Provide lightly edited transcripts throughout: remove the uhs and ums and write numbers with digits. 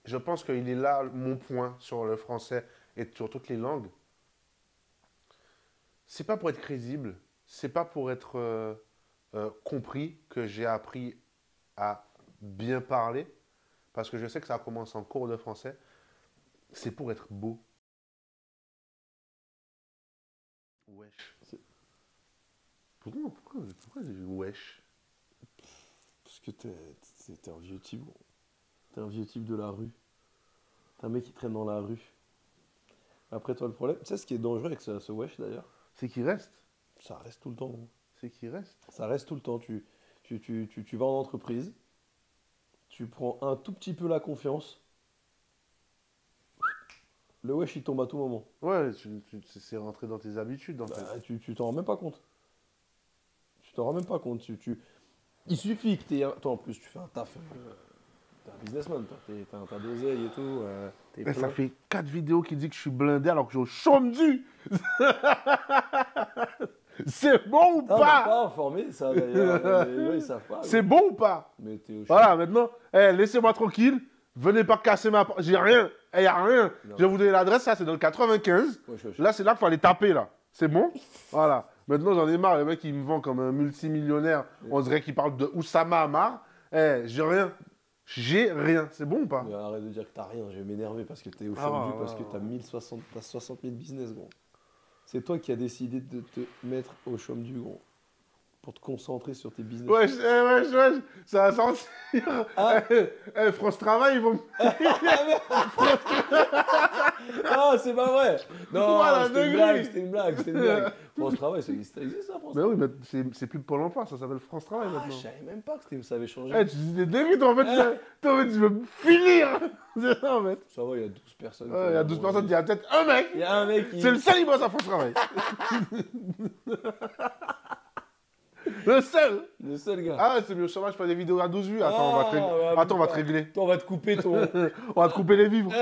je pense qu'il est là mon point sur le français et sur toutes les langues. C'est pas pour être crédible, c'est pas pour être compris que j'ai appris à bien parler, parce que je sais que ça commence en cours de français. C'est pour être beau. Wesh. C'est- Pourquoi j'ai dit wesh? Parce que t'es un vieux type, gros. T'es un vieux type de la rue. T'es un mec qui traîne dans la rue. Après, toi, le problème, tu sais ce qui est dangereux avec ce wesh d'ailleurs? C'est qui reste. Ça reste tout le temps, gros. C'est qui reste. Ça reste tout le temps. Tu vas en entreprise, tu prends un tout petit peu la confiance, le wesh il tombe à tout moment. Ouais, c'est rentré dans tes habitudes en fait. Bah, tu t'en rends même pas compte. Tu t'en rends même pas compte. Il suffit que t'aies toi en plus, tu fais un taf. T'es un businessman, toi. T'as d'oseille et tout. T'es Eh, ça plein. fait 4 vidéos qui disent que je suis blindé alors que je suis au chômage. C'est bon ou Ah, on m'a pas? pas informé ça d'ailleurs. Les gens ils savent pas. C'est Gros. bon ou pas? Mais t'es au Voilà, maintenant, eh, laissez-moi tranquille. Venez pas casser ma porte. J'ai rien. Il n'y a rien. Non. Je vais vous donner l'adresse, ça c'est dans le 95. Wesh, wesh. Là, c'est là qu'il faut aller taper, là. C'est bon? Voilà. Maintenant, j'en ai marre. Le mec, il me vend comme un multimillionnaire. On dirait qu'il parle de Oussama Hamar. Eh, j'ai rien. J'ai rien. C'est bon ou pas? Mais arrête de dire que t'as rien, je vais m'énerver parce que t'es au Ah, chômage ouais, parce que ouais, t'as ouais. 1060, t'as 60 000 business, gros. C'est toi qui as décidé de te mettre au chômage, gros. Pour te concentrer sur tes business. Wesh, eh, wesh, wesh. Ça va sortir. Ah. Eh, France Travail, ils vont. Ah, c'est pas vrai! Non, Voilà, c'était une degré. blague, c'était une blague, c'était une blague. France Travail, ça existe ça, France Mais Travail? oui, mais c'est plus Pôle emploi, ça s'appelle France Travail Ah, maintenant. je savais même pas que ça avait changé. Eh, tu dis des dingueries, toi, en fait, tu veux me finir. C'est ça, en fait. Ça va, il y a 12 personnes. Ouais, il y a 12 personnes, il y a peut-être un mec. Il y a un mec qui. C'est le seul qui bosse à France Travail. Le seul. Le seul gars. Ah, ouais, c'est mieux au chômage, je fais des vidéos à 12 vues. Attends, Ah, ouais, Attends, on va te putain. régler. Toi, on va te couper ton. On va te couper les vivres.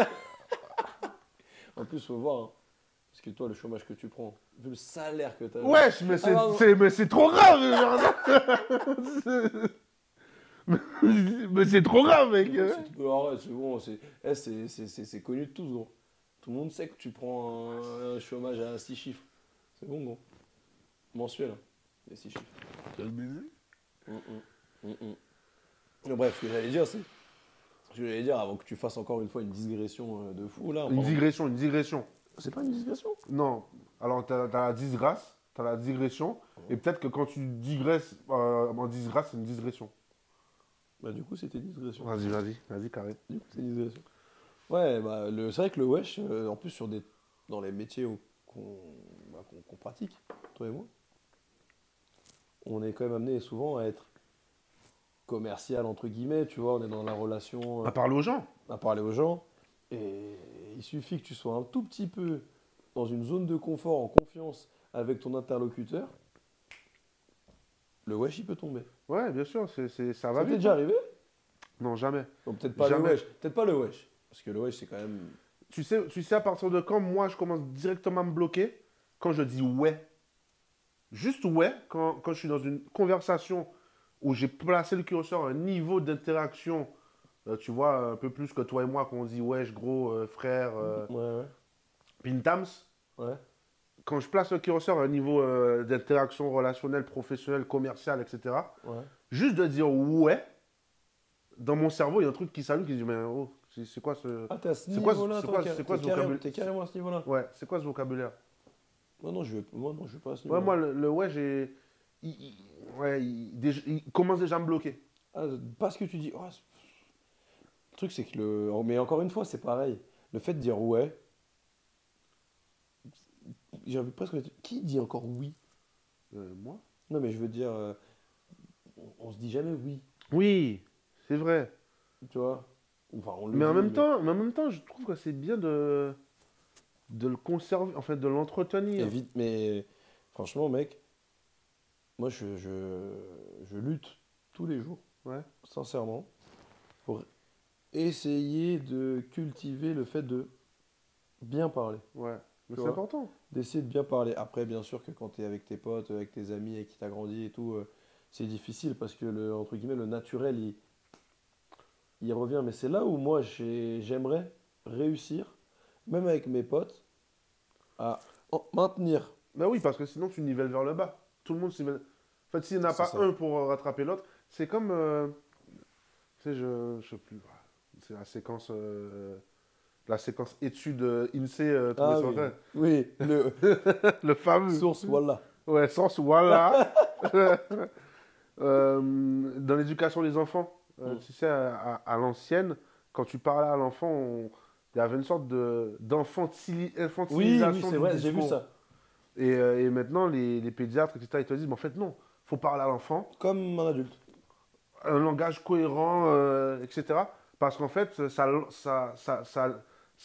En plus, faut voir. Hein. Parce que toi, le chômage que tu prends, vu le salaire que t'as. Wesh, mais Ah, non. mais c'est trop grave. Genre. Mais c'est trop grave, mec. Arrête, c'est bon, c'est connu de tous, gros. Tout le monde sait que tu prends un chômage à 6 chiffres. C'est bon, gros. Mensuel, hein, les 6 chiffres. Tu vas le baiser? Mais bref, ce que j'allais dire, c'est. Ce que j'allais dire, avant que tu fasses encore une fois une digression de fou, là. Une digression, une digression. C'est pas une digression? Non. Alors, t'as la disgrâce, t'as la digression. Et peut-être que quand tu digresses en disgrâce, c'est une digression. Bah, du coup, c'était une digression. Vas-y, carré. Du coup, c'est une digression. Ouais, bah, c'est vrai que le wesh, en plus, dans les métiers qu'on pratique, toi et moi, on est quand même amené souvent à être commercial, entre guillemets, tu vois, on est dans la relation. À parler aux gens. À parler aux gens. Et il suffit que tu sois un tout petit peu dans une zone de confort, en confiance avec ton interlocuteur, le wesh, il peut tomber. Ouais, bien sûr, ça va Ça t'est vite. déjà arrivé? Non, jamais. Bon, peut-être pas le Jamais. wesh. Peut-être pas le wesh. Parce que le wesh, c'est quand même. Tu sais à partir de quand moi je commence directement à me bloquer? Quand je dis ouais. Juste ouais, quand je suis dans une conversation où j'ai placé le curseur à un niveau d'interaction, tu vois, un peu plus que toi et moi, quand on dit wesh, gros, frère, Ouais, pintams. ouais. Quand je place le curseur à un niveau d'interaction relationnelle, professionnelle, commerciale, etc., Ouais. juste de dire ouais, dans mon cerveau, il y a un truc qui s'allume qui dit, mais oh, c'est quoi ce. Ah, t'es à ce C'est quoi niveau-là, c'est toi, quoi- c'est quoi ce vocabulaire? t'es carrément à ce niveau-là. Ouais, c'est quoi ce vocabulaire? Moi, non, je vais pas à ce Ouais, niveau-là. moi, le ouais, il commence déjà à me bloquer. Ah, parce que tu dis. Oh, le truc, c'est que Mais encore une fois, c'est pareil. Le fait de dire ouais, j'ai envie presque. Qui dit encore oui? Moi? Non, mais je veux dire, on se dit jamais oui, Oui, c'est vrai. tu vois. Enfin, on le Mais dit, en même temps, je trouve que c'est bien de le conserver, en fait, de l'entretenir. Vite, mais franchement, mec, moi, je lutte tous les jours, Ouais, sincèrement, pour essayer de cultiver le fait de bien parler. ouais. Mais Tu c'est vois. important. D'essayer de bien parler. Après, bien sûr que quand tu es avec tes potes, avec tes amis, avec qui t'as grandi et tout, c'est difficile parce que, entre guillemets, le naturel, il revient. Mais c'est là où moi, j'aimerais réussir, même avec mes potes, à maintenir. Ben oui, parce que sinon, tu nivelles vers le bas. Tout le monde se nivelle. En fait, s'il n'y en a C'est pas ça. un pour rattraper l'autre, c'est comme. Tu sais, je sais plus. Voilà. C'est la séquence étude INSEE tombée Ah sur oui, Internet. oui, le Le fameux. source, voilà. Ouais, sens, voilà. Dans l'éducation des enfants, Mm. tu sais, à l'ancienne, quand tu parlais à l'enfant, il y avait une sorte Oui, oui, d'infantilisation c'est du vrai, j'ai vu discours. ça. Et maintenant, les pédiatres, etc., ils te disent, mais en fait, non, faut parler à l'enfant, Comme un adulte. un langage cohérent, etc. Parce qu'en fait, ça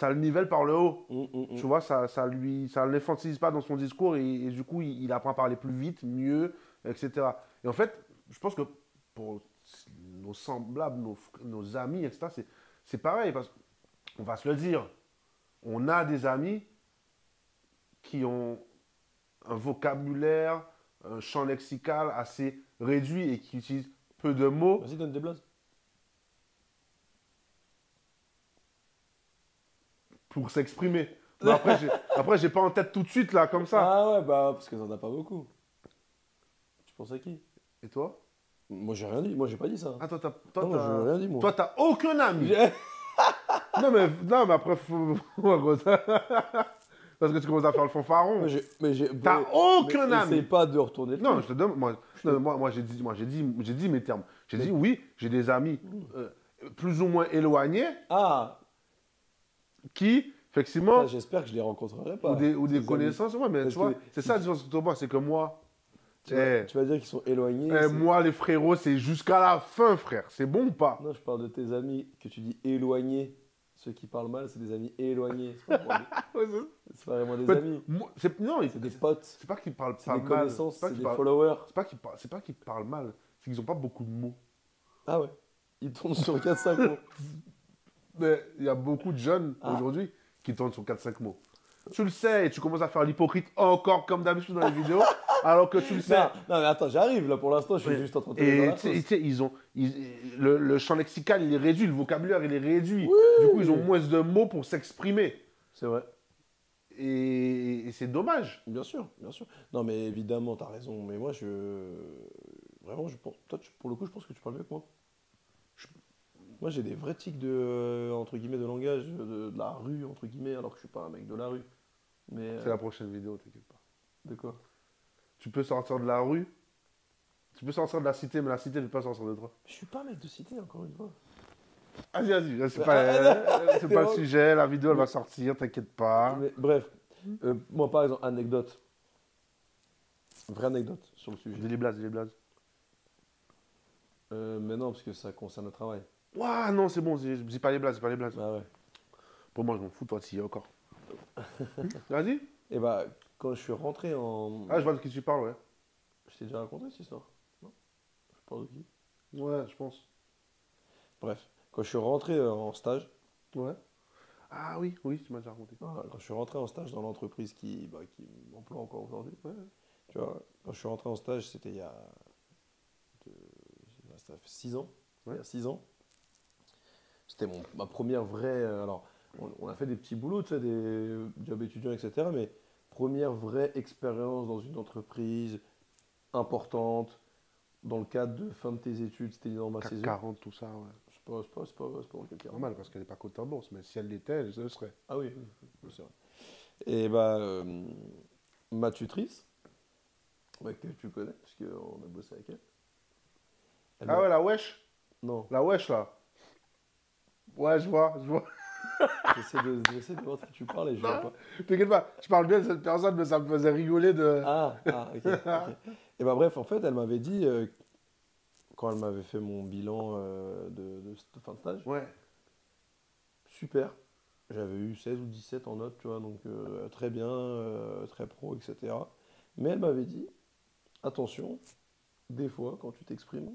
le nivelle par le haut. Mm, mm, Tu mm. vois, ça ne l'infantilise pas dans son discours et du coup, il apprend à parler plus vite, mieux, etc. Et en fait, je pense que pour nos semblables, nos amis, etc., c'est pareil parce qu'on va se le dire. On a des amis qui ont un vocabulaire, un champ lexical assez réduit et qui utilisent peu de mots Vas-y, donne des blazes. pour s'exprimer. Mais après, j'ai pas en tête tout de suite, là, comme ça. Ah ouais, bah, parce que t'en as pas beaucoup. Tu penses à qui? Et toi? Moi, j'ai rien dit. Moi, j'ai pas dit ça. Ah, Non, moi, j'ai rien dit, moi. toi, t'as aucun ami. J'ai- Non, mais après, parce que tu commences à faire le fanfaron. Mais T'as aucun essaye ami. pas de retourner le Non, truc. je te demande, moi, j'ai dit mes termes. J'ai dit oui, j'ai des amis plus ou moins éloignés Ah, qui, putain, effectivement, j'espère que je les rencontrerai ou pas, des ces amis. connaissances, ouais, mais Parce tu vois, que c'est si ça la différence entre moi, c'est que moi, eh, tu vas dire qu'ils sont éloignés. moi, les frérots, c'est jusqu'à la fin, frère. C'est bon ou pas? Non, je parle de tes amis que tu dis éloignés. Ceux qui parlent mal, c'est des amis éloignés. C'est pas, Ouais, c'est pas vraiment en des fait, amis. non, C'est des potes, c'est pas qu'ils parlent c'est pas des mal. connaissances, C'est pas c'est qu'ils des parlent, followers. c'est pas qu'ils parlent mal. C'est qu'ils ont pas beaucoup de mots. Ah ouais. Ils tournent sur 4-5 mots. Mais il y a beaucoup de jeunes Ah. aujourd'hui qui tournent sur 4-5 mots. Tu le sais et tu commences à faire l'hypocrite encore comme d'habitude dans les vidéos, alors que tu le sais. Non, non, mais attends, j'arrive là pour l'instant, je suis juste en train de te mettre dans Et la tu sais, sauce. le champ lexical il est réduit, le vocabulaire il est réduit. Du coup, ils ont Oui. moins de mots pour s'exprimer. C'est vrai. Et c'est dommage. Bien sûr, bien sûr. Non, mais évidemment, t'as raison. Mais moi, vraiment, toi, pour le coup, je pense que tu parles mieux que moi. Moi, j'ai des vrais tics entre guillemets, de langage, de la rue, entre guillemets, alors que je suis pas un mec de la rue. Mais, C'est la prochaine vidéo, t'inquiète pas. de quoi? Tu peux sortir de la rue, tu peux sortir de la cité, mais la cité ne peut pas sortir de toi. Je suis pas un mec de cité, encore une fois. Vas-y, c'est C'est pas le bon. sujet, la vidéo elle va sortir, t'inquiète pas. Mais, bref, moi, par exemple, anecdote. Vraie anecdote sur le sujet. Dis les blazes, dis les blazes. Mais non, parce que ça concerne le travail. Ouah, non, c'est bon, dis pas les blazes, dis pas les blazes. Ah ouais. Pour moi, je m'en fous, toi, t'y es encore. Vas-y. Et bah, quand je suis rentré en. Ah, je vois de qui tu parles, ouais. Je t'ai déjà raconté cette histoire? Non? Je parle de qui? Ouais, je pense. Bref, quand je suis rentré en stage, Ouais. Ah oui, oui, tu m'as déjà raconté. voilà, quand je suis rentré en stage dans l'entreprise qui m'emploie encore aujourd'hui, Ouais. tu vois, quand je suis rentré en stage, c'était il y a. de- Ça fait 6 ans. Ouais. Il y a 6 ans. C'était ma première vraie. Alors, on a fait des petits boulots, tu sais, des jobs étudiants, etc. Mais première vraie expérience dans une entreprise importante, dans le cadre de fin de tes études, c'était dans ma CAC saison. 40, tout ça, ouais. C'est pas dans le CAC 40. Normal, parce qu'elle n'est pas cotée en bourse, mais si elle l'était, elle le serait. Ah oui, oui, c'est vrai. Et bah, ma tutrice, ouais, que tu connais, parce qu'on a bossé avec elle. Elle Ah m'a- ouais, la wesh. Non, La wesh, là. Ouais, je vois, je vois. j'essaie de voir de qui tu parles et je vois pas. T'inquiète pas, je parle bien de cette personne, mais ça me faisait rigoler de... Ok, ok. Et bah bref, en fait, elle m'avait dit, quand elle m'avait fait mon bilan de fin de stage, Ouais. super, j'avais eu 16 ou 17 en notes, tu vois, donc très bien, très pro, etc. Mais elle m'avait dit, attention, des fois, quand tu t'exprimes,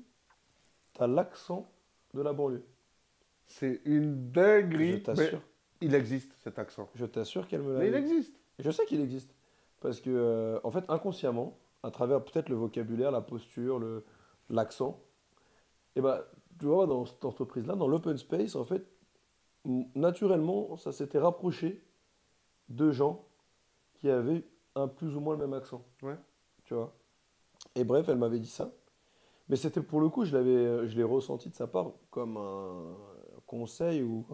t'as l'accent de la banlieue. C'est une Je dinguerie. Mais t'assure, il existe, cet accent. je t'assure qu'elle me Mais il l'a dit. existe. Je sais qu'il existe. Parce que, en fait, inconsciemment, à travers peut-être le vocabulaire, la posture, l'accent, et ben, tu vois, dans cette entreprise-là, dans l'open space, en fait, naturellement, ça s'était rapproché de gens qui avaient un plus ou moins le même accent, Ouais. tu vois. Et bref, elle m'avait dit ça. Mais c'était pour le coup, je l'ai ressenti de sa part comme un conseil ou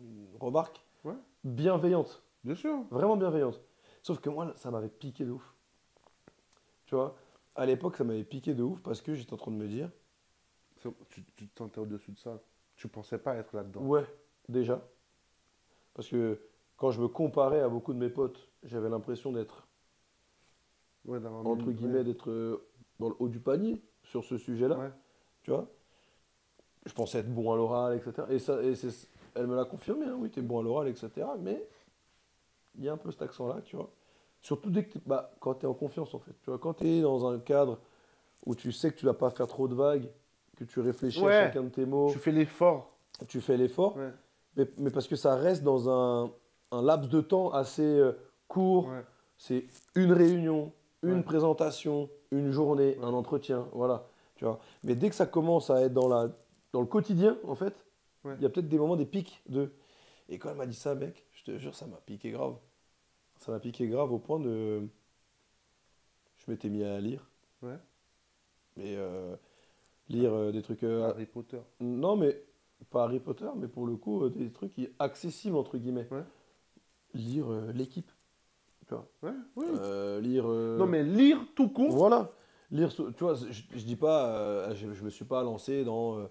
une remarque Ouais. bienveillante, Bien sûr. vraiment bienveillante. Sauf que moi, ça m'avait piqué de ouf. Tu vois, à l'époque, ça m'avait piqué de ouf parce que j'étais en train de me dire, Tu te sentais au-dessus de ça. Tu pensais pas être là-dedans. ouais, déjà. Parce que quand je me comparais à beaucoup de mes potes, j'avais l'impression d'être, Ouais, d'avoir mis entre une... guillemets, Ouais. d'être dans le haut du panier sur ce sujet-là. Ouais. Tu vois, je pensais être bon à l'oral, etc. Elle me l'a confirmé, hein, oui, t'es bon à l'oral, etc. Mais il y a un peu cet accent-là, tu vois. Surtout bah, quand tu es en confiance, en fait. Tu vois, quand tu es dans un cadre où tu sais que tu vas pas faire trop de vagues, que tu réfléchis à Ouais. chacun de tes Tu mots, fais l'effort. tu fais l'effort, Ouais. mais parce que ça reste dans un laps de temps assez court. Ouais. C'est une réunion, une Ouais. présentation, une journée, Ouais. un entretien, voilà. Tu vois. Mais dès que ça commence à être dans le quotidien, en fait, Ouais. il y a peut-être des moments, des pics de. Et quand elle m'a dit ça, mec, je te jure, ça m'a piqué grave. Ça m'a piqué grave au point de. Je m'étais mis à lire. Ouais. Mais lire des trucs. Harry Potter. Non, mais pas Harry Potter, mais pour le coup, des trucs accessibles, entre guillemets. Ouais. Lire l'équipe, tu vois. Ouais. Oui. Lire. Non, mais lire tout court. Voilà. Lire, tu vois, je dis pas. Je me suis pas lancé dans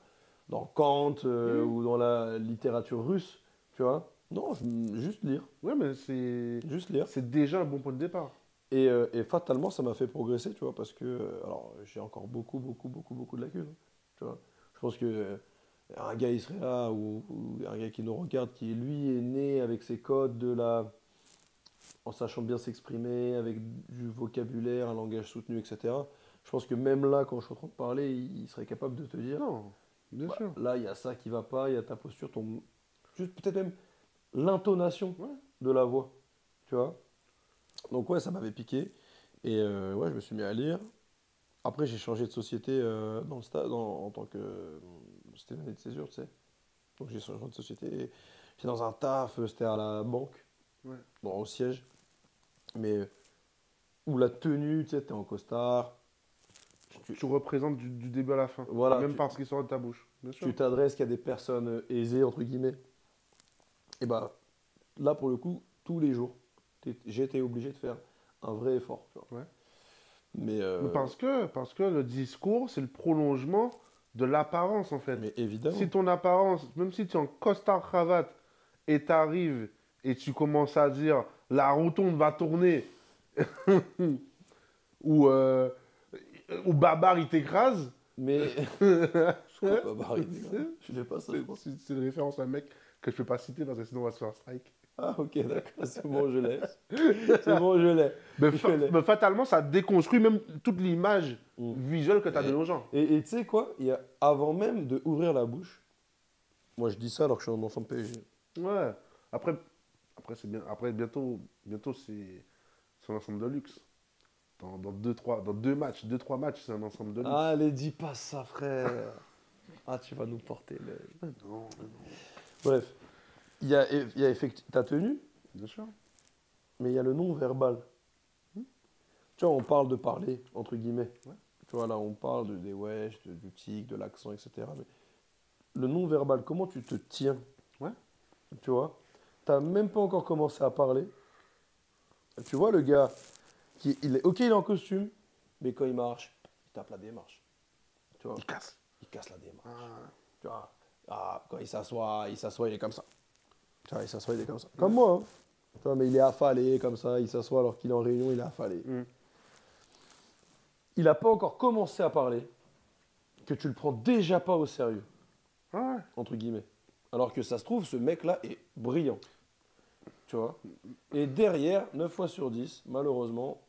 Kant Oui. ou dans la littérature russe, tu vois. Non, juste lire. Ouais, mais c'est... Juste lire. C'est déjà un bon point de départ. Et fatalement, ça m'a fait progresser, tu vois, parce que, alors, j'ai encore beaucoup, beaucoup, beaucoup, beaucoup de lacunes, hein, tu vois. Je pense que un gars, il serait là, ou un gars qui nous regarde, qui lui est né avec ses codes en sachant bien s'exprimer, avec du vocabulaire, un langage soutenu, etc. Je pense que même là, quand je suis en train de parler, il serait capable de te dire, Non, bien bah, sûr. là, il y a ça qui va pas, il y a ta posture, juste peut-être même l'intonation Ouais. de la voix, tu vois. Donc ouais, ça m'avait piqué. Et ouais, je me suis mis à lire. Après, j'ai changé de société dans le stade en tant que. C'était l'année de césure, tu sais. Donc j'ai changé de société. J'étais dans un taf, c'était à la banque, Ouais. bon, au siège. Mais où la tenue, tu sais, t'es en costard. Tu représentes du début à la fin. Voilà, Même par ce qui sort de ta bouche. Bien sûr. tu t'adresses qu'à des personnes aisées, entre guillemets. Et bah là, pour le coup, tous les jours, j'ai été obligé de faire un vrai effort, tu vois. Ouais. Mais, Mais parce que le discours, c'est le prolongement de l'apparence, en fait. mais Si évidemment. ton apparence, même si tu es en costard-cravate et t'arrives et tu commences à dire la rotonde va tourner ou, ou Babar il t'écrase, Mais. Je crois pas barrer, c'est je fais pas ça, je crois. c'est une référence à un mec que je peux pas citer parce que sinon on va se faire strike. Ah, ok, d'accord, c'est bon, je l'ai. C'est bon, je l'ai. Je l'ai. Mais fatalement, ça déconstruit même toute l'image Mm. visuelle que tu as donné Et aux gens. et tu sais quoi? Avant même de ouvrir la bouche, moi je dis ça alors que je suis un enfant de PSG. Ouais. Après, après, c'est bien. Après, bientôt c'est un ensemble de luxe. Dans deux matchs, deux, trois matchs, c'est un ensemble de luxe. Allez, dis pas ça, frère. Ah, tu vas nous porter l'œil. Non, Bref, il y a ta tenue, bien sûr. mais il y a le non-verbal. Tu vois, on parle de parler, entre guillemets. Ouais. Tu vois, là, on parle des wesh, du tic, de l'accent, etc. Mais le non-verbal, comment tu te tiens? Ouais. Tu vois, t'as même pas encore commencé à parler. Tu vois, le gars, ok, il est en costume, mais quand il marche, il tape la démarche. Tu vois, Il casse. il casse la démarche. Ah, Tu vois, quand il s'assoit, il est comme ça. Tu vois, il s'assoit, il est comme ça. Comme moi, hein. Tu vois, mais il est affalé comme ça, il s'assoit alors qu'il est en réunion, il est affalé. hmm. Il n'a pas encore commencé à parler, que tu le prends déjà pas au sérieux, Ah ouais. entre guillemets. Alors que ça se trouve, ce mec-là est brillant. Tu vois. Et derrière, 9 fois sur 10, malheureusement,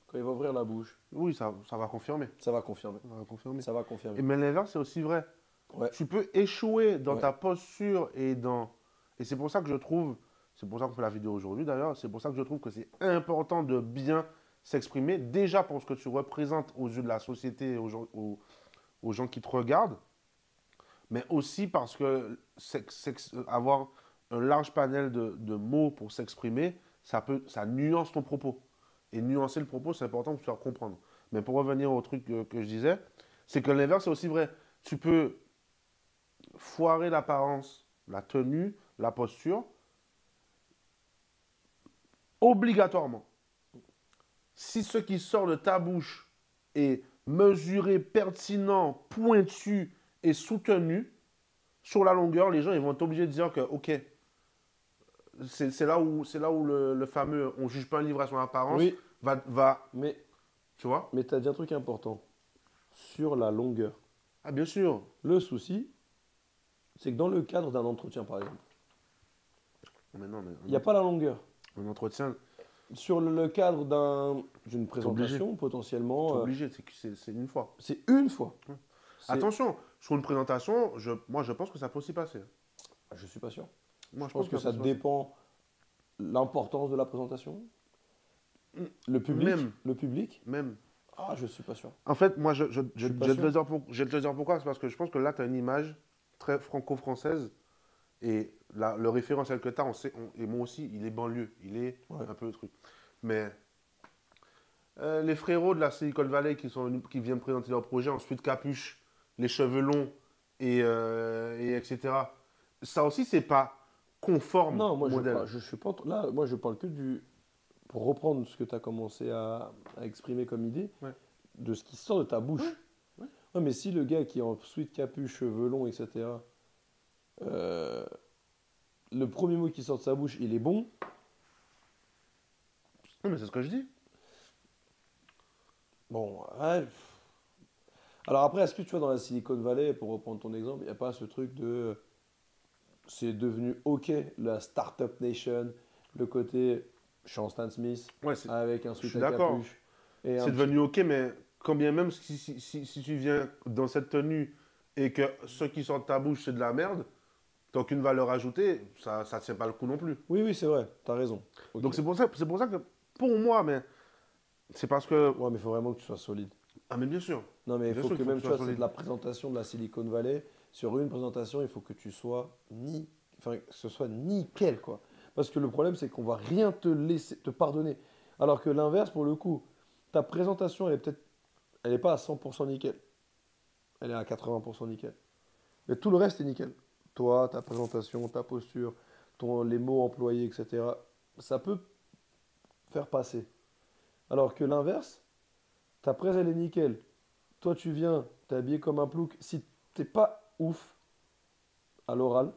quand il va ouvrir la bouche, Oui, ça va confirmer. ça va confirmer. Ça va confirmer. Ça va confirmer. Et mais l'inverse, c'est aussi vrai. Ouais. Tu peux échouer dans Ouais. ta posture et dans... Et c'est pour ça que je trouve, c'est pour ça qu'on fait la vidéo aujourd'hui d'ailleurs, c'est pour ça que je trouve que c'est important de bien s'exprimer, déjà pour ce que tu représentes aux yeux de la société et aux gens qui te regardent, mais aussi parce que avoir un large panel de mots pour s'exprimer, ça nuance ton propos. Et nuancer le propos, c'est important pour faire comprendre. Mais pour revenir au truc que je disais, c'est que l'inverse est aussi vrai. Tu peux foirer l'apparence, la tenue, la posture, obligatoirement. Si ce qui sort de ta bouche est mesuré, pertinent, pointu et soutenu, sur la longueur, les gens ils vont être obligés de dire que, ok, c'est là où le fameux on juge pas un livre à son apparence Oui, va, mais, tu vois? mais tu as dit un truc important sur la longueur. Ah, bien sûr. Le souci, c'est que dans le cadre d'un entretien, par exemple, Mais non, mais il n'y a pas la longueur. un entretien, Sur le cadre d'une obligé. présentation, t'es potentiellement, obligé, c'est une fois. c'est une fois. Ouais. C'est- Attention, sur une présentation, moi je pense que ça peut aussi passer. Je suis pas sûr. Moi Je pense que ça peut aussi passer. dépend l'importance de la présentation. Mm. Le public, Même. le public. Même. Ah, je suis pas sûr. En fait, moi, je suis pas vais te sûr. le dire je vais te le dire pourquoi. C'est parce que je pense que là, tu as une image très franco-française. Et le référentiel que tu as, et moi aussi, il est banlieue. Il est Ouais. un peu le truc. Mais les frérots de la Silicon Valley qui viennent présenter leur projet, ensuite capuche, les cheveux longs, et etc. Ça aussi, c'est pas conforme Non, moi au modèle. je suis pas. Là, moi je parle que du. Pour reprendre ce que tu as commencé à exprimer comme idée, Ouais. de ce qui sort de ta bouche. Ouais. Ouais, mais si le gars qui est en sweat capuche, cheveux longs, etc., euh, le premier mot qui sort de sa bouche, il est bon, Non, mais c'est ce que je dis. bon, ouais. Alors après, est-ce que tu vois dans la Silicon Valley, pour reprendre ton exemple, il n'y a pas ce truc de. C'est devenu OK, la Startup Nation, le côté. Je suis en Stan Smith, Ouais, avec un je sweat suis à d'accord. capuche. Et C'est devenu OK, mais quand bien même si tu viens dans cette tenue et que ce qui sort de ta bouche, c'est de la merde, t'as aucune valeur ajoutée, ça ne tient pas le coup non plus. Oui, oui, c'est vrai, t'as raison. Ok. Donc c'est pour ça que, pour moi, mais c'est parce que... Ouais, mais il faut vraiment que tu sois solide. Ah, mais bien sûr. Non, mais il Bien faut sûr que qu'il faut même, que tu tu vois, sois c'est de solide. la présentation de la Silicon Valley. Sur une présentation, il faut que tu sois enfin, que ce soit nickel, quoi. Parce que le problème, c'est qu'on va rien te laisser, te pardonner. Alors que l'inverse, pour le coup, ta présentation, elle est pas à 100% nickel. Elle est à 80% nickel. Mais tout le reste est nickel. Toi, ta présentation, ta posture, les mots employés, etc. Ça peut faire passer. Alors que l'inverse, ta presse, elle est nickel. Toi, tu viens, t'es habillé comme un plouc. Si t'es pas ouf à l'oral,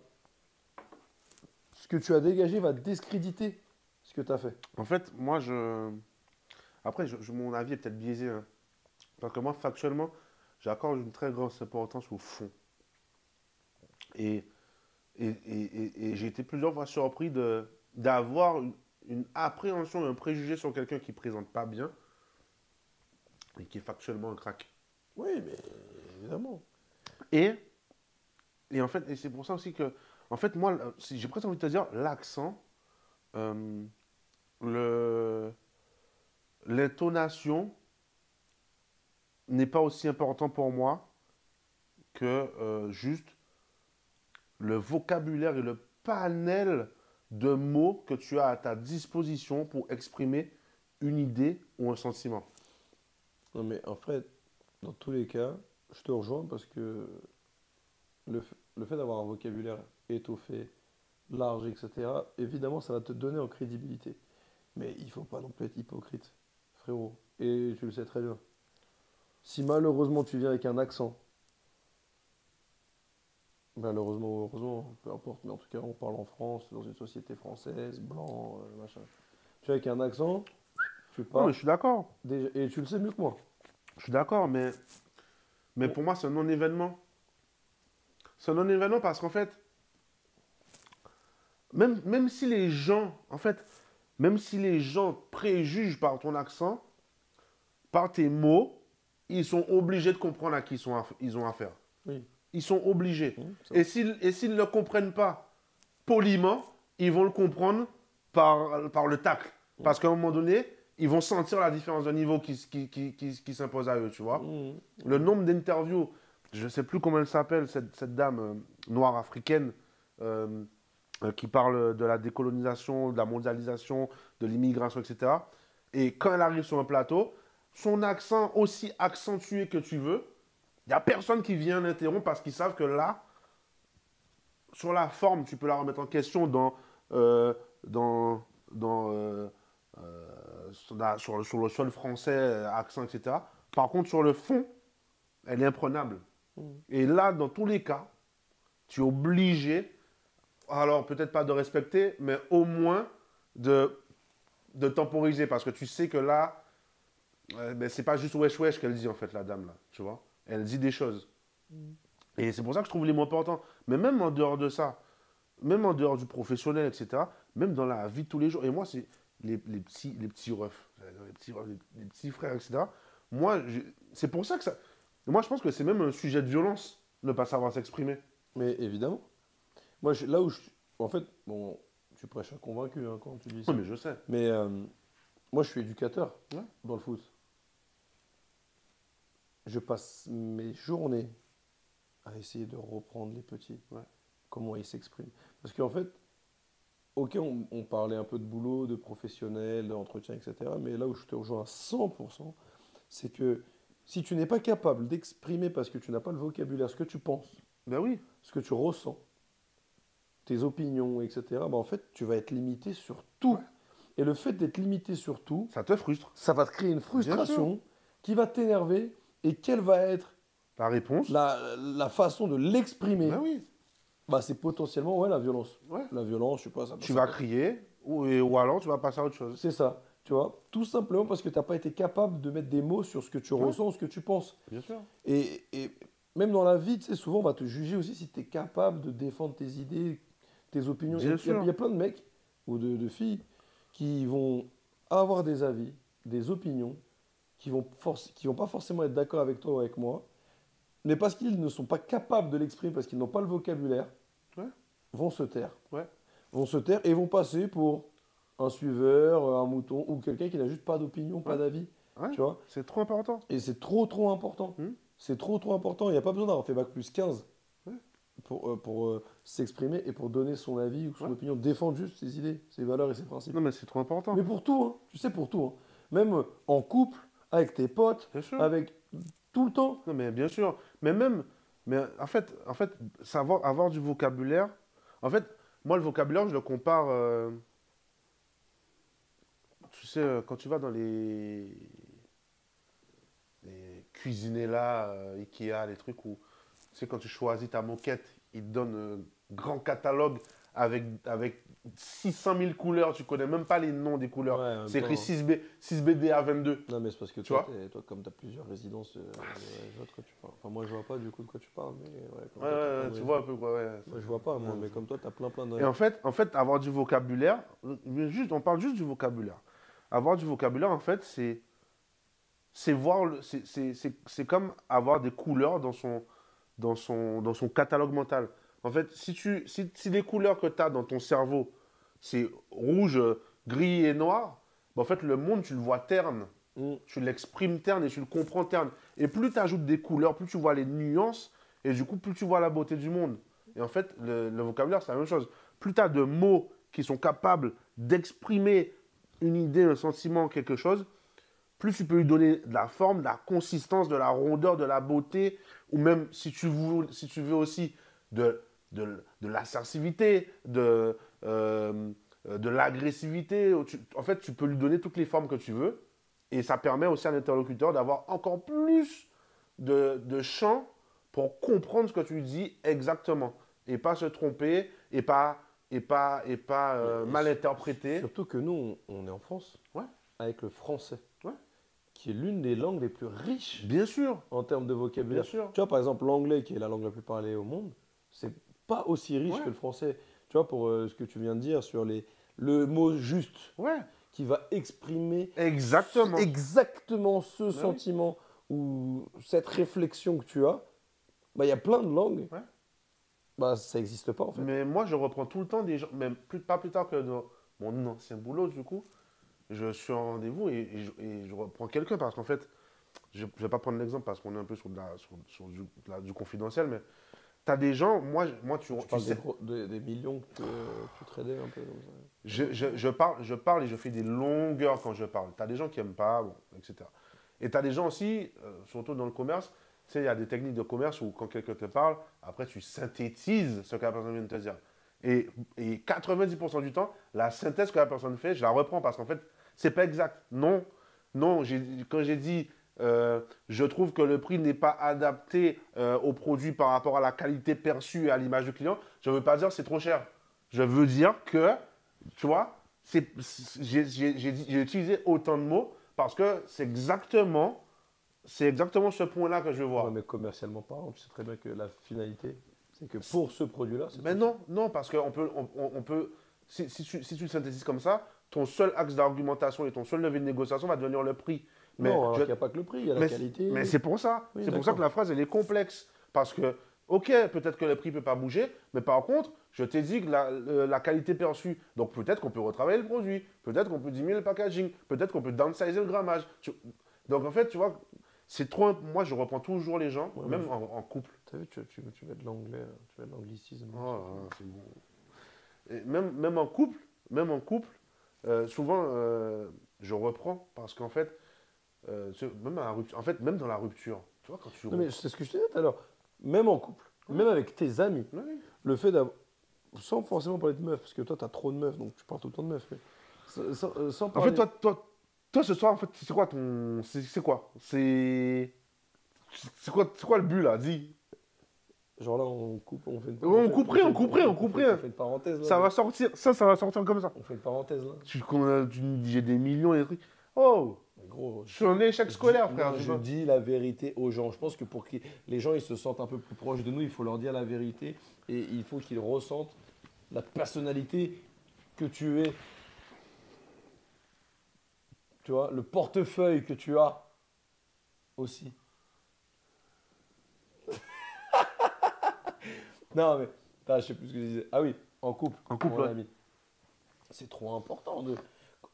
ce que tu as dégagé va discréditer ce que tu as fait. En fait, moi, Après, mon avis est peut-être biaisé, hein. Parce que moi, factuellement, j'accorde une très grande importance au fond. Et, et j'ai été plusieurs fois surpris d'avoir une appréhension, un préjugé sur quelqu'un qui ne présente pas bien et qui est factuellement un crack. Oui, mais évidemment. Et, et en fait, et c'est pour ça aussi que, en fait, moi, j'ai presque envie de te dire, l'accent, euh, l'intonation n'est pas aussi important pour moi que juste le vocabulaire et le panel de mots que tu as à ta disposition pour exprimer une idée ou un sentiment. Non, mais en fait, dans tous les cas, je te rejoins parce que le fait d'avoir un vocabulaire étoffé, large, etc., évidemment, ça va te donner en crédibilité. Mais il faut pas non plus être hypocrite, frérot. Et tu le sais très bien. Si malheureusement tu viens avec un accent, malheureusement ou heureusement, peu importe, mais en tout cas on parle en France, dans une société française, blanc, machin. Tu viens avec un accent, tu Non, mais pars, je suis d'accord. et tu le sais mieux que moi. Je suis d'accord, mais pour moi, c'est un non-événement. C'est un non-événement parce qu'en fait, même si les gens, en fait, même si les gens préjugent par ton accent, par tes mots, ils sont obligés de comprendre à qui ils ont affaire. Oui. Ils sont obligés. Ça- Et s'ils ne le comprennent pas poliment, ils vont le comprendre par le tacle. Parce qu'à un moment donné, ils vont sentir la différence de niveau qui s'impose à eux, tu vois. Mmh. Le nombre d'interviews je ne sais plus comment elle s'appelle, cette dame noire africaine euh, qui parle de la décolonisation, de la mondialisation, de l'immigration, etc. Et quand elle arrive sur un plateau, son accent aussi accentué que tu veux, il n'y a personne qui vient l'interrompre parce qu'ils savent que là, sur la forme, tu peux la remettre en question euh, dans, sur le sol français, accent, etc. Par contre, sur le fond, elle est imprenable. Mm. Et là, dans tous les cas, tu es obligé, alors peut-être pas de respecter, mais au moins de, de temporiser. Parce que tu sais que là, ben, c'est pas juste wesh wesh qu'elle dit en fait, la dame là. Tu vois? Elle dit des choses. Mm. Et c'est pour ça que je trouve les mots importants. Mais même en dehors de ça, même en dehors du professionnel, etc., même dans la vie de tous les jours, et moi, c'est les petits refs, les petits frères, etc. Moi, c'est pour ça que ça. Moi, je pense que c'est même un sujet de violence, ne pas savoir s'exprimer. Mais évidemment. Moi, là où je. En fait, bon, tu prêches un convaincu hein, quand tu dis Oui, ça. mais je sais. Mais moi, je suis éducateur Ouais. dans le foot. Je passe mes journées à essayer de reprendre les petits, Ouais. comment ils s'expriment. Parce qu'en fait, ok, on parlait un peu de boulot, de professionnel, d'entretien, etc. Mais là où je te rejoins à 100%, c'est que si tu n'es pas capable d'exprimer parce que tu n'as pas le vocabulaire, ce que tu penses, Ben oui, ce que tu ressens, tes opinions, etc., bah en fait, tu vas être limité sur tout. Ouais. Et le fait d'être limité sur tout, ça te frustre. ça va te créer une Bien sûr. frustration qui va t'énerver. Et quelle va être La réponse, la façon de l'exprimer? ben oui. Bah, c'est potentiellement ouais, la violence. Ouais. La violence, je sais pas, ça, Tu ça vas peut- crier, ou alors tu vas passer à autre chose. C'est ça, tu vois. Tout simplement parce que tu n'as pas été capable de mettre des mots sur ce que tu Ouais. ressens, ce que tu penses. Bien sûr. Et même dans la vie, tu sais, souvent, on va te juger aussi si tu es capable de défendre tes idées, tes opinions. Bien sûr. Il y a plein de mecs ou de filles qui vont avoir des avis, des opinions, qui vont pas forcément être d'accord avec toi ou avec moi, mais parce qu'ils ne sont pas capables de l'exprimer, parce qu'ils n'ont pas le vocabulaire, Ouais. vont se taire. Ouais. Vont se taire et vont passer pour un suiveur, un mouton, ou quelqu'un qui n'a juste pas d'opinion, pas Ouais. d'avis. Ouais. Tu vois? C'est trop important. Et c'est trop, trop important. Hmm. C'est trop, trop important. Il n'y a pas besoin d'avoir fait bac+15 Ouais. pour s'exprimer et pour donner son avis ou son Ouais. opinion. Défendre juste ses idées, ses valeurs et ses principes. Non, mais c'est trop important. Mais pour tout, hein. Tu sais, pour tout. Hein. Même en couple, avec tes potes, Bien sûr. avec tout le temps. Non, mais bien sûr. Mais même, mais en fait, savoir avoir du vocabulaire. En fait, moi, le vocabulaire, je le compare. Tu sais, quand tu vas dans les cuisinés là, Ikea, les trucs où, tu sais, quand tu choisis ta moquette, ils te donnent un grand catalogue avec 600 000 couleurs. Tu connais même pas les noms des Ouais, couleurs. en même C'est écrit temps. 6BDA22. Non, mais c'est parce que Tu toi, vois? toi, comme tu as plusieurs résidences, je vois de quoi tu parles. Enfin, moi, je vois pas du coup de quoi tu parles, mais ouais, comme Ouais, toi, t'as ouais, plein ouais, de tu vois un résidences. peu quoi, ouais. Moi, je vois pas, moi, Ouais, mais comme toi, tu as plein de. Et en fait, avoir du vocabulaire, juste, on parle juste du vocabulaire. Avoir du vocabulaire, en fait, c'est voir, c'est comme avoir des couleurs dans son catalogue mental. En fait, si les couleurs que tu as dans ton cerveau, c'est rouge, gris et noir, ben, en fait, le monde, tu le vois terne. Mm. Tu l'exprimes terne et tu le comprends terne. Et plus tu ajoutes des couleurs, plus tu vois les nuances, et du coup, plus tu vois la beauté du monde. Et en fait, le vocabulaire, c'est la même chose. Plus tu as de mots qui sont capables d'exprimer une idée, un sentiment, quelque chose, plus tu peux lui donner de la forme, de la consistance, de la rondeur, de la beauté, ou même, si tu veux aussi, de l'assertivité, de l'agressivité. En fait, tu peux lui donner toutes les formes que tu veux. Et ça permet aussi à l'interlocuteur d'avoir encore plus de champ pour comprendre ce que tu lui dis exactement. Et pas se tromper, et pas Et mal interpréter. surtout que nous, on est en France, Ouais. avec le français, Ouais. qui est l'une des langues les plus riches Bien sûr, en termes de bien vocabulaire. sûr. Tu vois, par exemple, l'anglais, qui est la langue la plus parlée au monde, c'est pas aussi riche Ouais. que le français. Tu vois, pour ce que tu viens de dire sur le mot juste, Ouais, qui va exprimer exactement. exactement ce oui. sentiment ou cette réflexion que tu as, bah, il y a plein de langues, Ouais. bah, ça n'existe pas en fait. Mais moi, je reprends tout le temps des gens, même pas plus tard que dans mon ancien boulot, du coup, je suis en rendez-vous et je reprends quelqu'un parce qu'en fait, je ne vais pas prendre l'exemple parce qu'on est un peu sur du confidentiel, mais tu as des gens, tu parles sais, des millions que tu tradais un peu comme ça. je parle et je fais des longueurs quand je parle. Tu as des gens qui n'aiment pas, bon, etc. Et tu as des gens aussi, surtout dans le commerce, tu sais, il y a des techniques de commerce où quand quelqu'un te parle, après tu synthétises ce que la personne vient de te dire. Et 90% du temps, la synthèse que la personne fait, je la reprends parce qu'en fait, c'est pas exact. Non, non, quand j'ai dit je trouve que le prix n'est pas adapté au produit par rapport à la qualité perçue et à l'image du client, je ne veux pas dire que c'est trop cher. Je veux dire que, tu vois, j'ai utilisé autant de mots parce que c'est exactement ce point-là que je veux voir. Ouais, mais commercialement parlant, tu sais très bien que la finalité, c'est que pour ce produit-là, c'est Mais trop non, non, parce qu'on peut, on peut si tu le synthétises comme ça, ton seul axe d'argumentation et ton seul levier de négociation va devenir le prix. Mais, non, alors qu'il n'y a pas que le prix, il y a la mais, qualité. mais c'est pour ça. Oui, C'est pour ça que d'accord. la phrase, elle est complexe. Parce que, ok, peut-être que le prix ne peut pas bouger, mais par contre, je t'ai dit que la qualité perçue, donc peut-être qu'on peut retravailler le produit, peut-être qu'on peut diminuer le packaging, peut-être qu'on peut downsizer le grammage. Donc en fait, tu vois, c'est trop. Moi, je reprends toujours les gens, Ouais, même en couple. Tu as vu, tu mets de l'anglais, tu mets de l'anglicisme. Oh là là, c'est bon. Et même en couple, souvent, je reprends parce qu'en fait, même à la rupture, en fait, même dans la rupture, tu vois, quand tu Non, mais c'est ce que je te disais tout à l'heure. Même en couple, même avec tes amis, Oui. le fait d'avoir. Sans forcément parler de meufs, parce que toi, tu as trop de meufs, donc tu parles tout le temps de meufs. Mais sans En parler. fait, toi, ce soir, en fait, c'est quoi ton. C'est quoi? C'est quoi le but là? Dis. Genre là, on coupe, on fait une On parenthèse. couperait, on couperait, on On couperait. fait une parenthèse là. Ça va sortir, ça va sortir comme ça. On fait une parenthèse là. J'ai des millions et des trucs. Oh, Mais gros, je suis en échec scolaire, frère. non, je dis la vérité aux gens. Je pense que pour que les gens ils se sentent un peu plus proches de nous, il faut leur dire la vérité et il faut qu'ils ressentent la personnalité que tu es. Tu vois, le portefeuille que tu as aussi. Non, mais je sais plus ce que je disais. Ah oui, en couple. En couple, mon ouais. ami. C'est trop important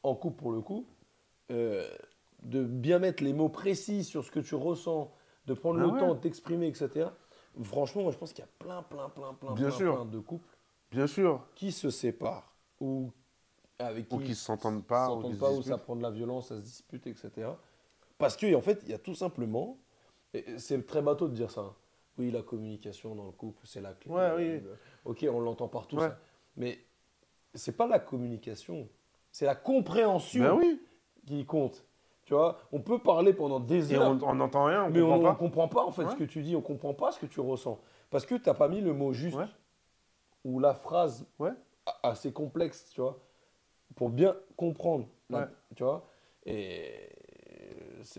en couple pour le coup, euh, de bien mettre les mots précis sur ce que tu ressens, de prendre Ah le ouais. temps de t'exprimer, etc. Franchement, moi je pense qu'il y a Bien sûr. plein de couples Bien sûr. qui se séparent ou avec Ou qui qui s'entendent ils pas, ou s'entendent qui se pas, où ça disputent. prend de la violence, ça se dispute, etc. Parce qu'en fait, il y a tout simplement, et c'est très bateau de dire ça, hein. Oui, la communication dans le couple, c'est la clé. Ouais, oui. Ok, on l'entend partout, Ouais. ça. Mais c'est pas la communication, c'est la compréhension Ben oui. qui compte. Tu vois, on peut parler pendant des Et heures, on n'entend rien, on mais comprend on pas. comprend pas en fait Ouais. ce que tu dis, on comprend pas ce que tu ressens. Parce que tu n'as pas mis le mot juste Ouais. ou la phrase Ouais. assez complexe, tu vois, pour bien comprendre. Ouais. Tu vois, et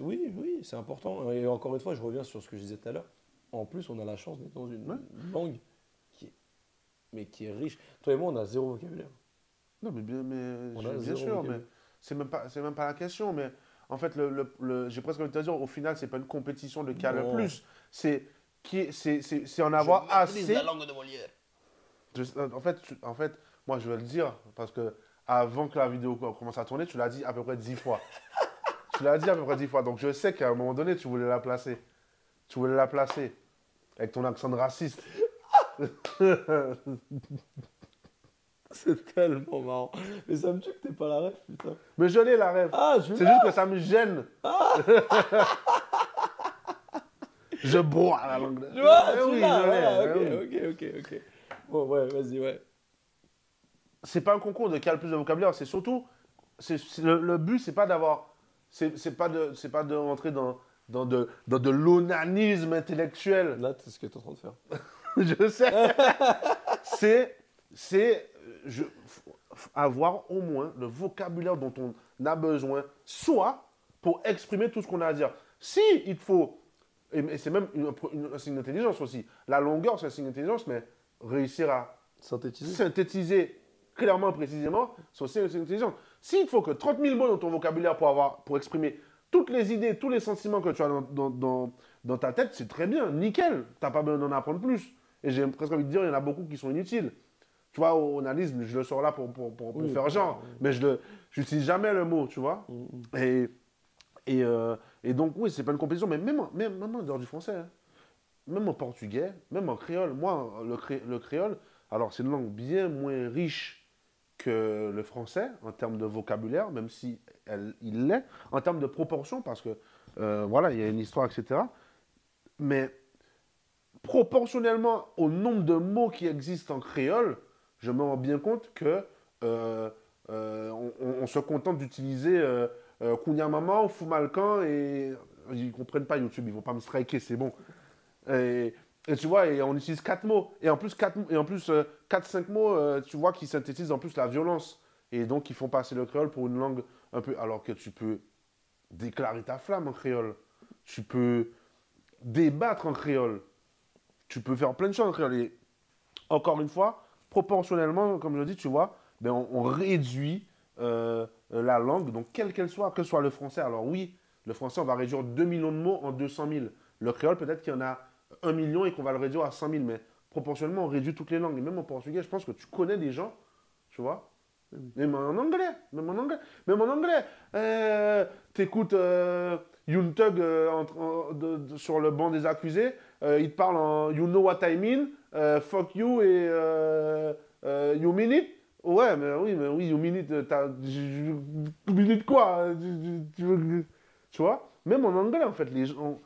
oui, c'est important. Et encore une fois, je reviens sur ce que je disais tout à l'heure. En plus, on a la chance d'être dans une Ouais. langue qui est riche. Toi et moi, on a zéro vocabulaire. Non, mais On a bien zéro sûr, mais vocabulaire. c'est même pas la question. Mais en fait, j'ai presque envie de te dire, au final, c'est pas une compétition de qui a le Non. plus. C'est en avoir assez. langue de Molière. En fait, moi, je vais le dire, parce que avant que la vidéo commence à tourner, tu l'as dit à peu près 10 fois. Tu l'as dit à peu près 10 fois. Donc, je sais qu'à un moment donné, tu voulais la placer. Tu voulais la placer. Avec ton accent de raciste. C'est tellement marrant. Mais ça me tue que t'aies pas la ref, putain. Mais je l'ai, la rêve. Ah, je C'est juste que ça me gêne. Je bois la langue. Tu vois, Eh tu oui, l'as, je l'ai, voilà, eh oui. ok. Bon, ouais, vas-y, ouais. C'est pas un concours de qui a le plus de vocabulaire, c'est surtout. Le but, c'est pas d'avoir. C'est pas de rentrer dans de l'onanisme intellectuel. Là, c'est ce que t'es en train de faire. Je sais. Avoir au moins le vocabulaire dont on a besoin, soit pour exprimer tout ce qu'on a à dire. Si il te faut, et c'est même un signe d'intelligence aussi, la longueur c'est un signe d'intelligence, mais réussir à Synthétiser. synthétiser clairement, précisément, c'est aussi un signe d'intelligence. S'il te faut que 30 000 mots dans ton vocabulaire pour exprimer toutes les idées, tous les sentiments que tu as dans ta tête, c'est très bien, nickel, t'as pas besoin d'en apprendre plus. Et j'ai presque envie de dire, il y en a beaucoup qui sont inutiles. Tu vois, au analysme, je le sors là pour Oui, faire genre, mais je n'utilise jamais le mot, tu vois. Mm, mm. Et donc, oui, c'est pas une compétition, mais même en dehors du français, hein. Même en portugais, même en créole. Moi, le créole, alors c'est une langue bien moins riche que le français en termes de vocabulaire, même si il l'est, en termes de proportion, parce que voilà, il y a une histoire, etc. Mais proportionnellement au nombre de mots qui existent en créole, je me rends bien compte que euh, on se contente d'utiliser Kounia Mama ou Foumalcan et ils comprennent pas YouTube, ils vont pas me striker, c'est bon. Et, et tu vois, et on utilise quatre mots. Et en plus, quatre, cinq mots, tu vois, qui synthétisent en plus la violence. Et donc, ils font passer le créole pour une langue un peu. Alors que tu peux déclarer ta flamme en créole. Tu peux débattre en créole. Tu peux faire plein de choses en créole. Et encore une fois, proportionnellement, comme je dis, tu vois, ben on réduit la langue, donc quelle qu'elle soit, que ce soit le français. Alors oui, le français, on va réduire 2 millions de mots en 200 000. Le créole, peut-être qu'il y en a 1 million et qu'on va le réduire à 100 000, mais proportionnellement, on réduit toutes les langues. Et même en portugais, je pense que tu connais des gens, tu vois, même en anglais, t'écoutes Yoon Thug sur le banc des accusés, il te parle en You know what I mean, fuck you et you mean it. Ouais, mais oui, you mean it, you mean it quoi? Tu vois? Même en anglais, en fait, les gens,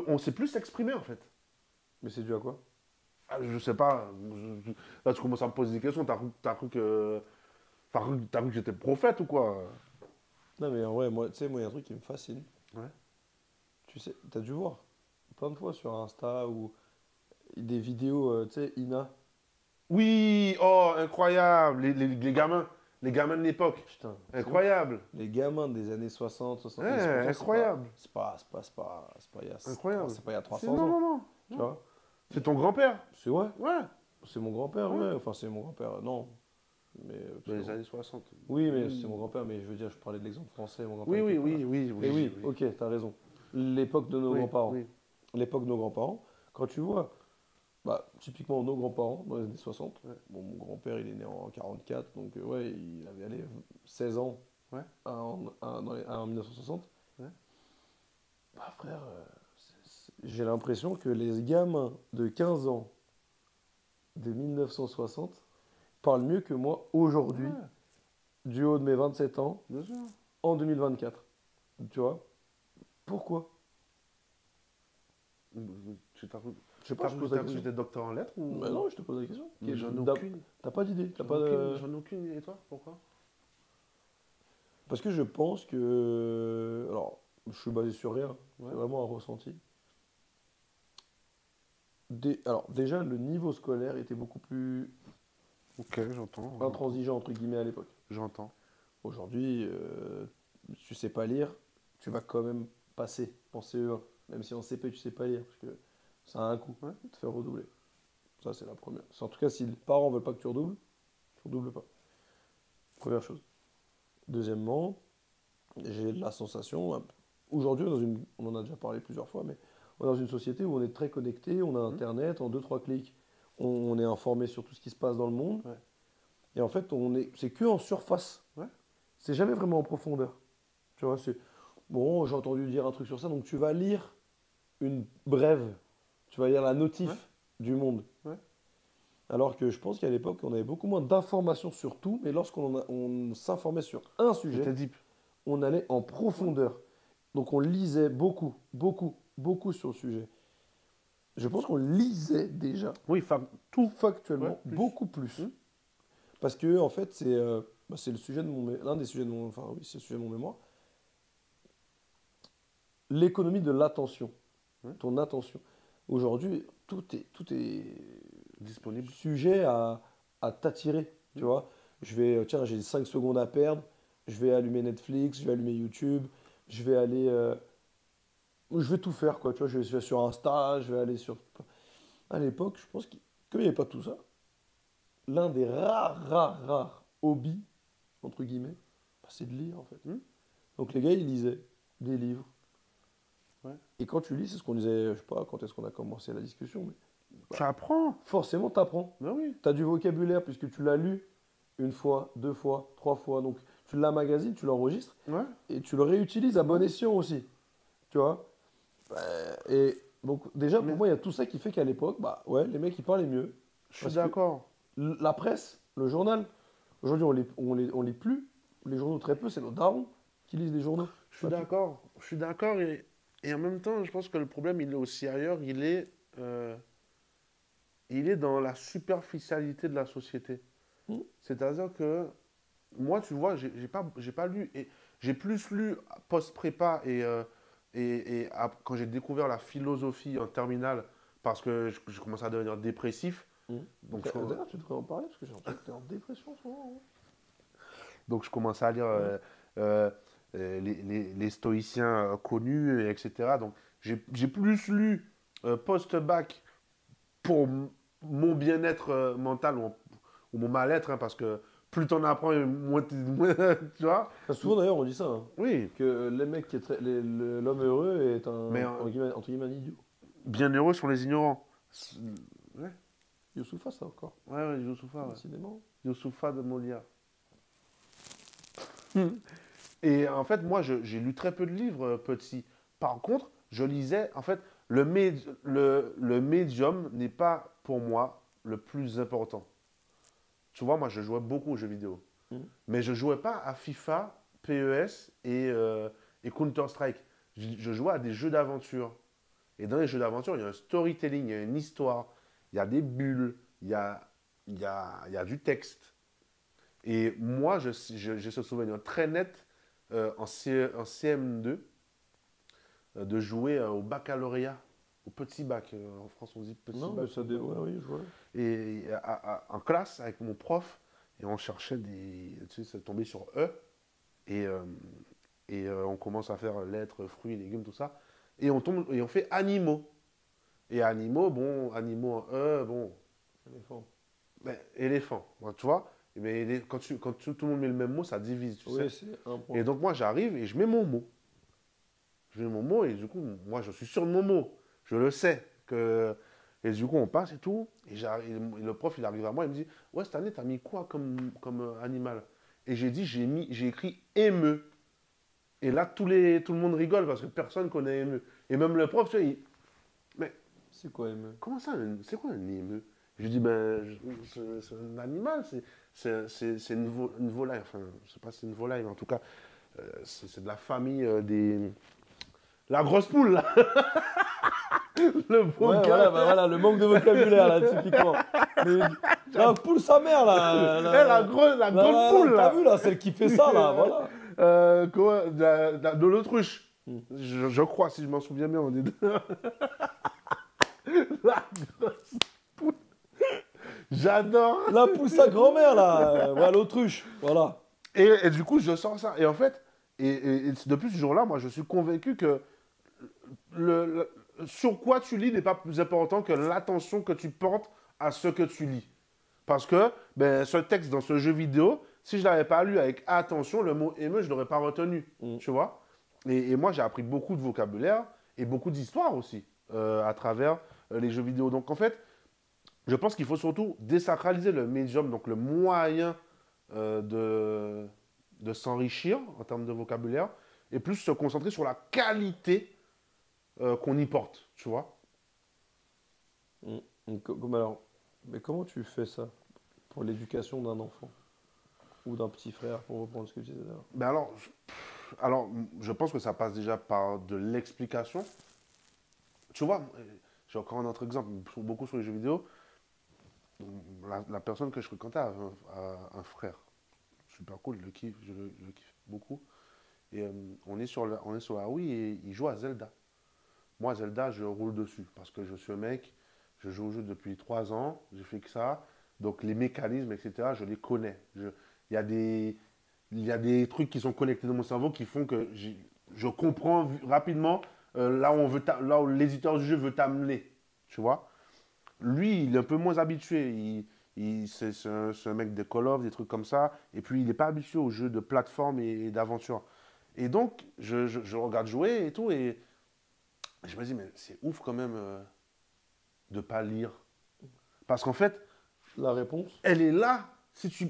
on sait plus s'exprimer, en fait. Mais c'est dû à quoi? Ah, je sais pas. Là, tu commences à me poser des questions. T'as cru que j'étais prophète ou quoi? Non, mais en vrai, moi, tu sais, moi, il y a un truc qui me fascine. Ouais. Tu sais, t'as dû voir plein de fois sur Insta ou des vidéos, tu sais, Ina. Oui, oh, incroyable. Les gamins de l'époque. Putain, c'est ouf. Incroyable. Les gamins des années 60, 70, Ouais, pourtant, incroyable. c'est pas il y a, Incroyable. c'est pas il y a Non, 300 non, ans, non, tu non. vois. C'est ton grand-père. C'est ouais, Ouais. c'est mon grand-père, Ouais. ouais. Enfin, c'est mon grand-père, non. Mais, Dans les années 60. oui, mais c'est mon Oui, grand-père, mais je veux dire, je parlais de l'exemple français, mon grand-père oui, était oui, pas là. oui, oui, Mais oui, oui, oui. ok, t'as raison. L'époque de nos Oui, grands-parents. oui. L'époque de nos grands-parents, quand tu vois, bah, typiquement nos grands-parents, dans les années 60, Ouais. bon, mon grand-père, il est né en 44, donc ouais, il avait allé 16 ans Ouais. en 1960. Ouais. Bah frère, j'ai l'impression que les gamins de 15 ans de 1960 parlent mieux que moi aujourd'hui, Ouais, du haut de mes 27 ans, bien sûr. en 2024. Tu vois? Pourquoi? Tu t'as cru Je sais pas, je pose la t'as cru que question. j'étais docteur en lettres Bah ou... non, je te pose la question. Mais j'en ai T'as aucune. t'as pas d'idée, t'as J'en ai pas aucune. de... J'en ai aucune. Et toi, pourquoi? Parce que je pense que... Alors, je suis basé sur rien, Ouais. c'est vraiment un ressenti. Alors, déjà, le niveau scolaire était beaucoup plus Ok, j'entends. intransigeant, entre guillemets, à l'époque. J'entends. Aujourd'hui, si tu sais pas lire, tu vas quand même passer en CE1. Même si en CP, tu sais pas lire, parce que ça a un coût Ouais. de te faire redoubler. Ça, c'est la première. En tout cas, si les parents veulent pas que tu redoubles, tu redoubles pas. Première chose. Deuxièmement, j'ai la sensation, aujourd'hui, on en a déjà parlé plusieurs fois, mais on est dans une société où on est très connecté, on a Internet, en deux trois clics, on est informé sur tout ce qui se passe dans le monde. Ouais. Et en fait, c'est que en surface. Ouais. C'est jamais vraiment en profondeur. Tu vois, c'est bon, j'ai entendu dire un truc sur ça, donc tu vas lire une brève, tu vas lire la notif Ouais. du monde. Ouais. Alors que je pense qu'à l'époque, on avait beaucoup moins d'informations sur tout, mais on s'informait sur un sujet, C'était deep. on allait en profondeur. Donc on lisait beaucoup, beaucoup, beaucoup sur le sujet. Je pense qu'on lisait déjà Oui, tout. factuellement Ouais, plus. beaucoup plus. Hmm. Parce que en fait, c'est le sujet de l'un des sujets de mon, enfin oui, c'est le sujet de mon mémoire. L'économie de l'attention, Ouais. ton attention. Aujourd'hui, tout est Disponible. sujet à t'attirer. Tu vois, tiens, j'ai 5 secondes à perdre, je vais allumer Netflix, je vais allumer YouTube, je vais aller, je vais tout faire quoi. Tu vois, je vais sur Insta, je vais aller sur. À l'époque, je pense qu'il n'y avait pas tout ça. L'un des rares hobbies entre guillemets, bah, c'est de lire en fait. Donc les gars, ils lisaient des livres. Ouais. Et quand tu lis, c'est ce qu'on disait, je sais pas quand est-ce qu'on a commencé la discussion, mais Tu apprends. forcément t'apprends. Ben oui. Tu as du vocabulaire puisque tu l'as lu une fois, deux fois, trois fois. Donc tu l'emmagasines, tu l'enregistres Ouais. et tu le réutilises à bon escient aussi. Tu vois? Et donc, déjà, pour Mais moi, il y a tout ça qui fait qu'à l'époque, bah ouais, les mecs, ils parlaient mieux. je suis Parce que d'accord. la presse, le journal, aujourd'hui, on lit plus les journaux très peu, c'est nos darons qui lisent les journaux. Je suis Papier. d'accord. Je suis d'accord. Et en même temps, je pense que le problème, il est aussi ailleurs. Euh, il est dans la superficialité de la société. Hmm. C'est-à-dire que moi, tu vois, j'ai pas lu. Et j'ai plus lu post-prépa quand j'ai découvert la philosophie en terminale parce que je commençais à devenir dépressif. Hmm. Donc, D'ailleurs, tu devrais en parler parce que j'ai l'impression que tu es en dépression en ce moment. donc je commençais à lire Ouais. euh, les stoïciens connus, etc. Donc j'ai plus lu post-bac pour mon bien-être mental ou mon mal-être, hein, parce que plus t'en apprends, tu vois. Enfin, souvent d'ailleurs, on dit ça, hein, Oui, que les mecs l'homme heureux est mais entre guillemets, un idiot. bienheureux sont les ignorants. Ouais, Youssoufa, ça encore, ouais, Youssoufa, ouais. décidément. Youssoufa de Molière. Et en fait, moi, j'ai lu très peu de livres petit. Par contre, je lisais, en fait, le médium n'est pas pour moi le plus important. Tu vois, moi, je jouais beaucoup aux jeux vidéo. Hmm. Mais je jouais pas à FIFA, PES et Counter-Strike. Je jouais à des jeux d'aventure. Et dans les jeux d'aventure, il y a un storytelling, il y a une histoire, il y a des bulles, il y a du texte. Et moi, j'ai ce souvenir très net en CM2 de jouer au baccalauréat, au petit bac. En France, on dit petit Non, mais bac. ça ouais, oui, je vois. Et en classe, avec mon prof, et on cherchait tu sais, ça tombait sur E. Et, on commence à faire lettres, fruits, légumes, tout ça. Et on fait animaux. Et animaux, bon, animaux en E, bon, Éléphant. ben, éléphant, bon, tu vois. Mais quand tout le monde met le même mot, ça divise, tu sais. Oui, c'est un Et point. donc moi, j'arrive et je mets mon mot. Je mets mon mot et du coup, moi, je suis sûr de mon mot. Je le sais. Et du coup, on passe et tout. Et le prof, il arrive à moi, il me dit, ouais, cette année, t'as mis quoi comme animal? Et j'ai écrit émeu. Et là, tout le monde rigole parce que personne connaît émeu. Et même le prof, tu vois, mais C'est quoi, ME? comment ça, c'est quoi un émeu? Je lui dis, ben, c'est un animal, c'est une volaille. Enfin, je sais pas si c'est une volaille, mais en tout cas, c'est de la famille des. La grosse poule, là. Le Ouais, voilà, bah vocabulaire. voilà, le manque de vocabulaire, là, typiquement. Mais, la poule sa mère, là. Eh, la grosse poule, T'as là. vu, là, celle qui fait ça, là, voilà. De l'autruche. Hmm. Je crois, si je m'en souviens bien, on est deux. La grosse poule. J'adore. La poule sa grand-mère, là. Voilà, l'autruche, voilà. Et du coup, je sens ça. Et en fait, et depuis ce jour-là, moi, je suis convaincu que sur quoi tu lis n'est pas plus important que l'attention que tu portes à ce que tu lis. Parce que ben, ce texte dans ce jeu vidéo, si je ne l'avais pas lu avec attention, le mot émeu, je ne l'aurais pas retenu. Hmm. Tu vois? Et moi, j'ai appris beaucoup de vocabulaire et beaucoup d'histoire aussi à travers les jeux vidéo. Donc, en fait, je pense qu'il faut surtout désacraliser le médium, donc le moyen de s'enrichir en termes de vocabulaire, et plus se concentrer sur la qualité qu'on y porte, tu vois. Hmm. Alors, mais comment tu fais ça pour l'éducation d'un enfant? Ou d'un petit frère, pour reprendre ce que tu disais là. Ben alors, je pense que ça passe déjà par de l'explication. Tu vois, j'ai encore un autre exemple, beaucoup sur les jeux vidéo. La personne que je fréquentais avait un frère. Super cool, je le kiffe beaucoup. Et on est sur la Wii et il joue à Zelda. Moi, Zelda, je roule dessus parce que je suis un mec, je joue au jeu depuis 3 ans, j'ai fait que ça. Donc les mécanismes, etc., je les connais. Il y a des trucs qui sont connectés dans mon cerveau qui font que je comprends rapidement là où l'éditeur du jeu veut t'amener. Tu vois? Lui, il est un peu moins habitué. C'est un mec de Call of, des trucs comme ça. Et puis, il n'est pas habitué aux jeux de plateforme et d'aventure. Et donc, je regarde jouer et tout. Et je me dis, mais c'est ouf quand même de ne pas lire. Parce qu'en fait, La réponse? elle est là. Si tu...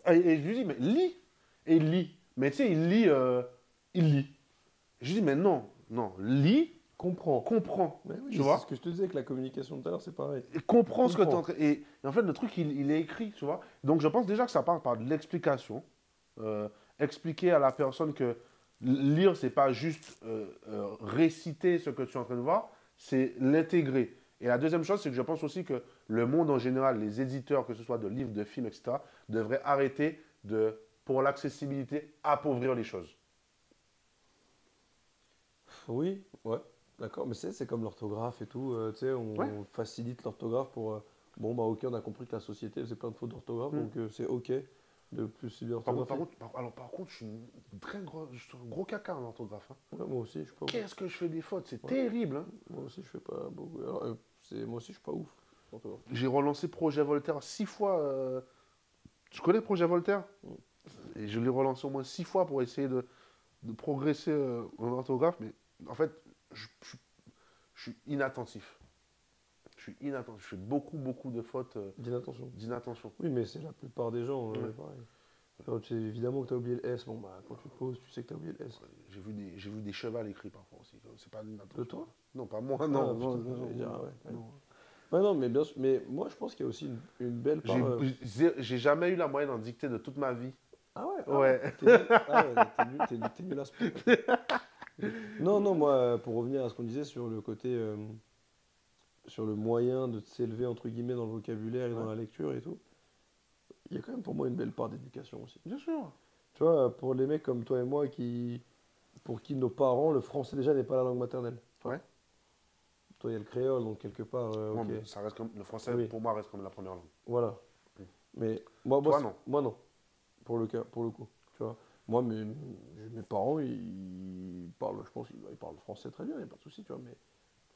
Et je lui dis, mais lis. et il lit. Mais tu sais, il lit. Je dis, mais non, non, lis, Comprends. comprends. Mais oui, Tu c'est vois? ce que je te disais avec la communication tout à l'heure, c'est pareil. Et comprends ce que tu es Comprends. en train. Et en fait, le truc, il est écrit, tu vois. Donc, je pense déjà que ça part par de l'explication. Expliquer à la personne que lire, c'est pas juste réciter ce que tu es en train de voir, c'est l'intégrer. Et la deuxième chose, c'est que je pense aussi que le monde en général, les éditeurs, que ce soit de livres, de films, etc., devraient arrêter de, pour l'accessibilité, appauvrir les choses. Oui, ouais, d'accord. Mais c'est comme l'orthographe et tout. Tu sais, Ouais. on facilite l'orthographe pour. Bon, bah, ok, on a compris que la société faisait plein de fautes d'orthographe, Hmm. donc c'est ok de plus subir Par contre, par l'orthographie. contre, alors, par contre, je suis un gros caca en orthographe, hein. Ouais, moi aussi, je suis pas ouf. Qu'est-ce que je fais des fautes, c'est Ouais, terrible, hein. moi aussi, je fais pas beaucoup. Alors, moi aussi, je suis pas ouf. Orthographe. J'ai relancé Projet Voltaire 6 fois. Tu connais Projet Voltaire? Mm. Et je l'ai relancé au moins 6 fois pour essayer de progresser en orthographe, mais en fait, je suis inattentif. Je suis inattentif. Je fais beaucoup, beaucoup de fautes D'inattention. d'inattention. Oui, mais c'est la plupart des gens, Ouais. pareil. Alors, tu sais, évidemment que tu as oublié le S. Bon, bah, quand tu te poses, tu sais que tu as oublié le S. J'ai vu des chevals écrits parfois aussi. C'est pas De l'inattention. toi? Non, pas moi, Ah, non. putain, Non, non, j'allais dire, non, ah ouais. Ouais. non. Ouais, non, mais bien sûr. Mais moi, je pense qu'il y a aussi une belle part. J'ai jamais eu la moyenne en dictée de toute ma vie. Ah ouais, ah ouais. Ouais. T'es nul. Ah ouais, t'es nul à ce point. Non, non, moi, pour revenir à ce qu'on disait sur le côté, sur le moyen de s'élever, entre guillemets, dans le vocabulaire et dans Ouais. la lecture et tout, il y a quand même pour moi une belle part d'éducation aussi. Bien sûr. Tu vois, pour les mecs comme toi et moi, pour qui nos parents, le français déjà n'est pas la langue maternelle. Tu vois. Ouais. Toi, il y a le créole, donc quelque part, Non, ok. mais ça reste comme, le français, Oui, pour moi, reste comme la première langue. voilà. Mm. Mais moi, Toi, non. moi non, pour le coup. Tu vois. Moi, mes parents, ils parlent, je pense, ils parlent français très bien, il n'y a pas de souci, tu vois, mais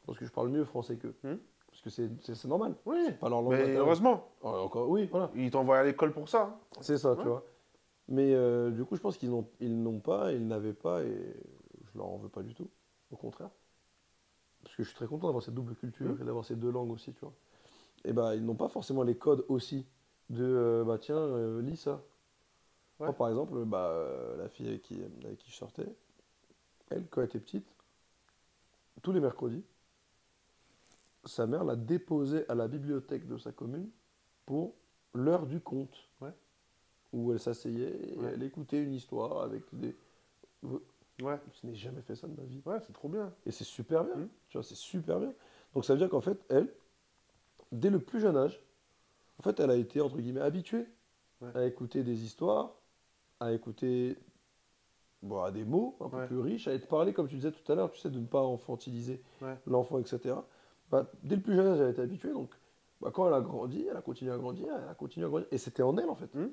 je pense que je parle mieux français qu'eux. Hmm. Parce que c'est normal. Oui. C'est pas leur langue Mais maternelle. heureusement, Encore, oui, voilà. ils t'envoient à l'école pour ça, hein. C'est ça, Ouais. tu vois. Mais du coup, je pense ils n'ont pas, ils n'avaient pas, et je leur en veux pas du tout. Au contraire. Parce que je suis très content d'avoir cette double culture Hmm. et d'avoir ces deux langues aussi, tu vois. Et bah, ils n'ont pas forcément les codes aussi de, bah tiens, lis ça. Ouais. Moi, par exemple, bah, la fille avec qui je sortais, elle, quand elle était petite, tous les mercredis, sa mère l'a déposée à la bibliothèque de sa commune pour l'heure du conte, Ouais. où elle s'asseyait et Ouais. elle écoutait une histoire avec des... Ouais. Je n'ai jamais fait ça de ma vie. Ouais, c'est trop bien. Et c'est super bien, Hmm. tu vois, c'est super bien. Donc ça veut dire qu'en fait, elle, dès le plus jeune âge, en fait, elle a été, entre guillemets, habituée Ouais. à écouter des histoires, à écouter bon, à des mots un peu Ouais. plus riches, à être parlé, comme tu disais tout à l'heure, tu sais, de ne pas infantiliser Ouais. l'enfant, etc. Bah, dès le plus jeune âge, elle a été habituée, donc bah, quand elle a grandi, elle a continué à grandir, elle a continué à grandir, et c'était en elle, en fait. Hmm.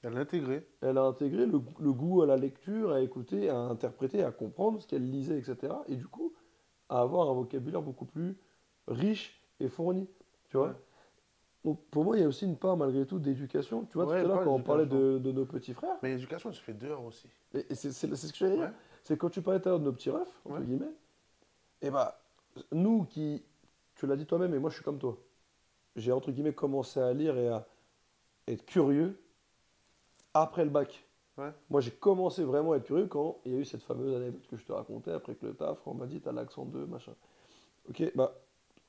Elle l'a intégré. Elle a intégré le goût à la lecture, à écouter, à interpréter, à comprendre ce qu'elle lisait, etc. Et du coup, à avoir un vocabulaire beaucoup plus riche et fourni, tu Ouais. vois. Donc pour moi, il y a aussi une part malgré tout d'éducation. Tu vois, tout Ouais, à l'heure, pas quand on parlait d'éducation. de nos petits frères, Mais l'éducation, elle se fait dehors aussi. et c'est ce que j'allais dire, Ouais. c'est quand tu parlais tout à l'heure de nos petits refs, entre Ouais. guillemets, et bah, nous qui, tu l'as dit toi-même, et moi je suis comme toi, j'ai entre guillemets commencé à lire et à être curieux après le bac. Ouais. Moi, j'ai commencé vraiment à être curieux quand il y a eu cette fameuse anecdote que je te racontais après que le taf, quand on m'a dit t'as l'accent de machin. Ok, bah,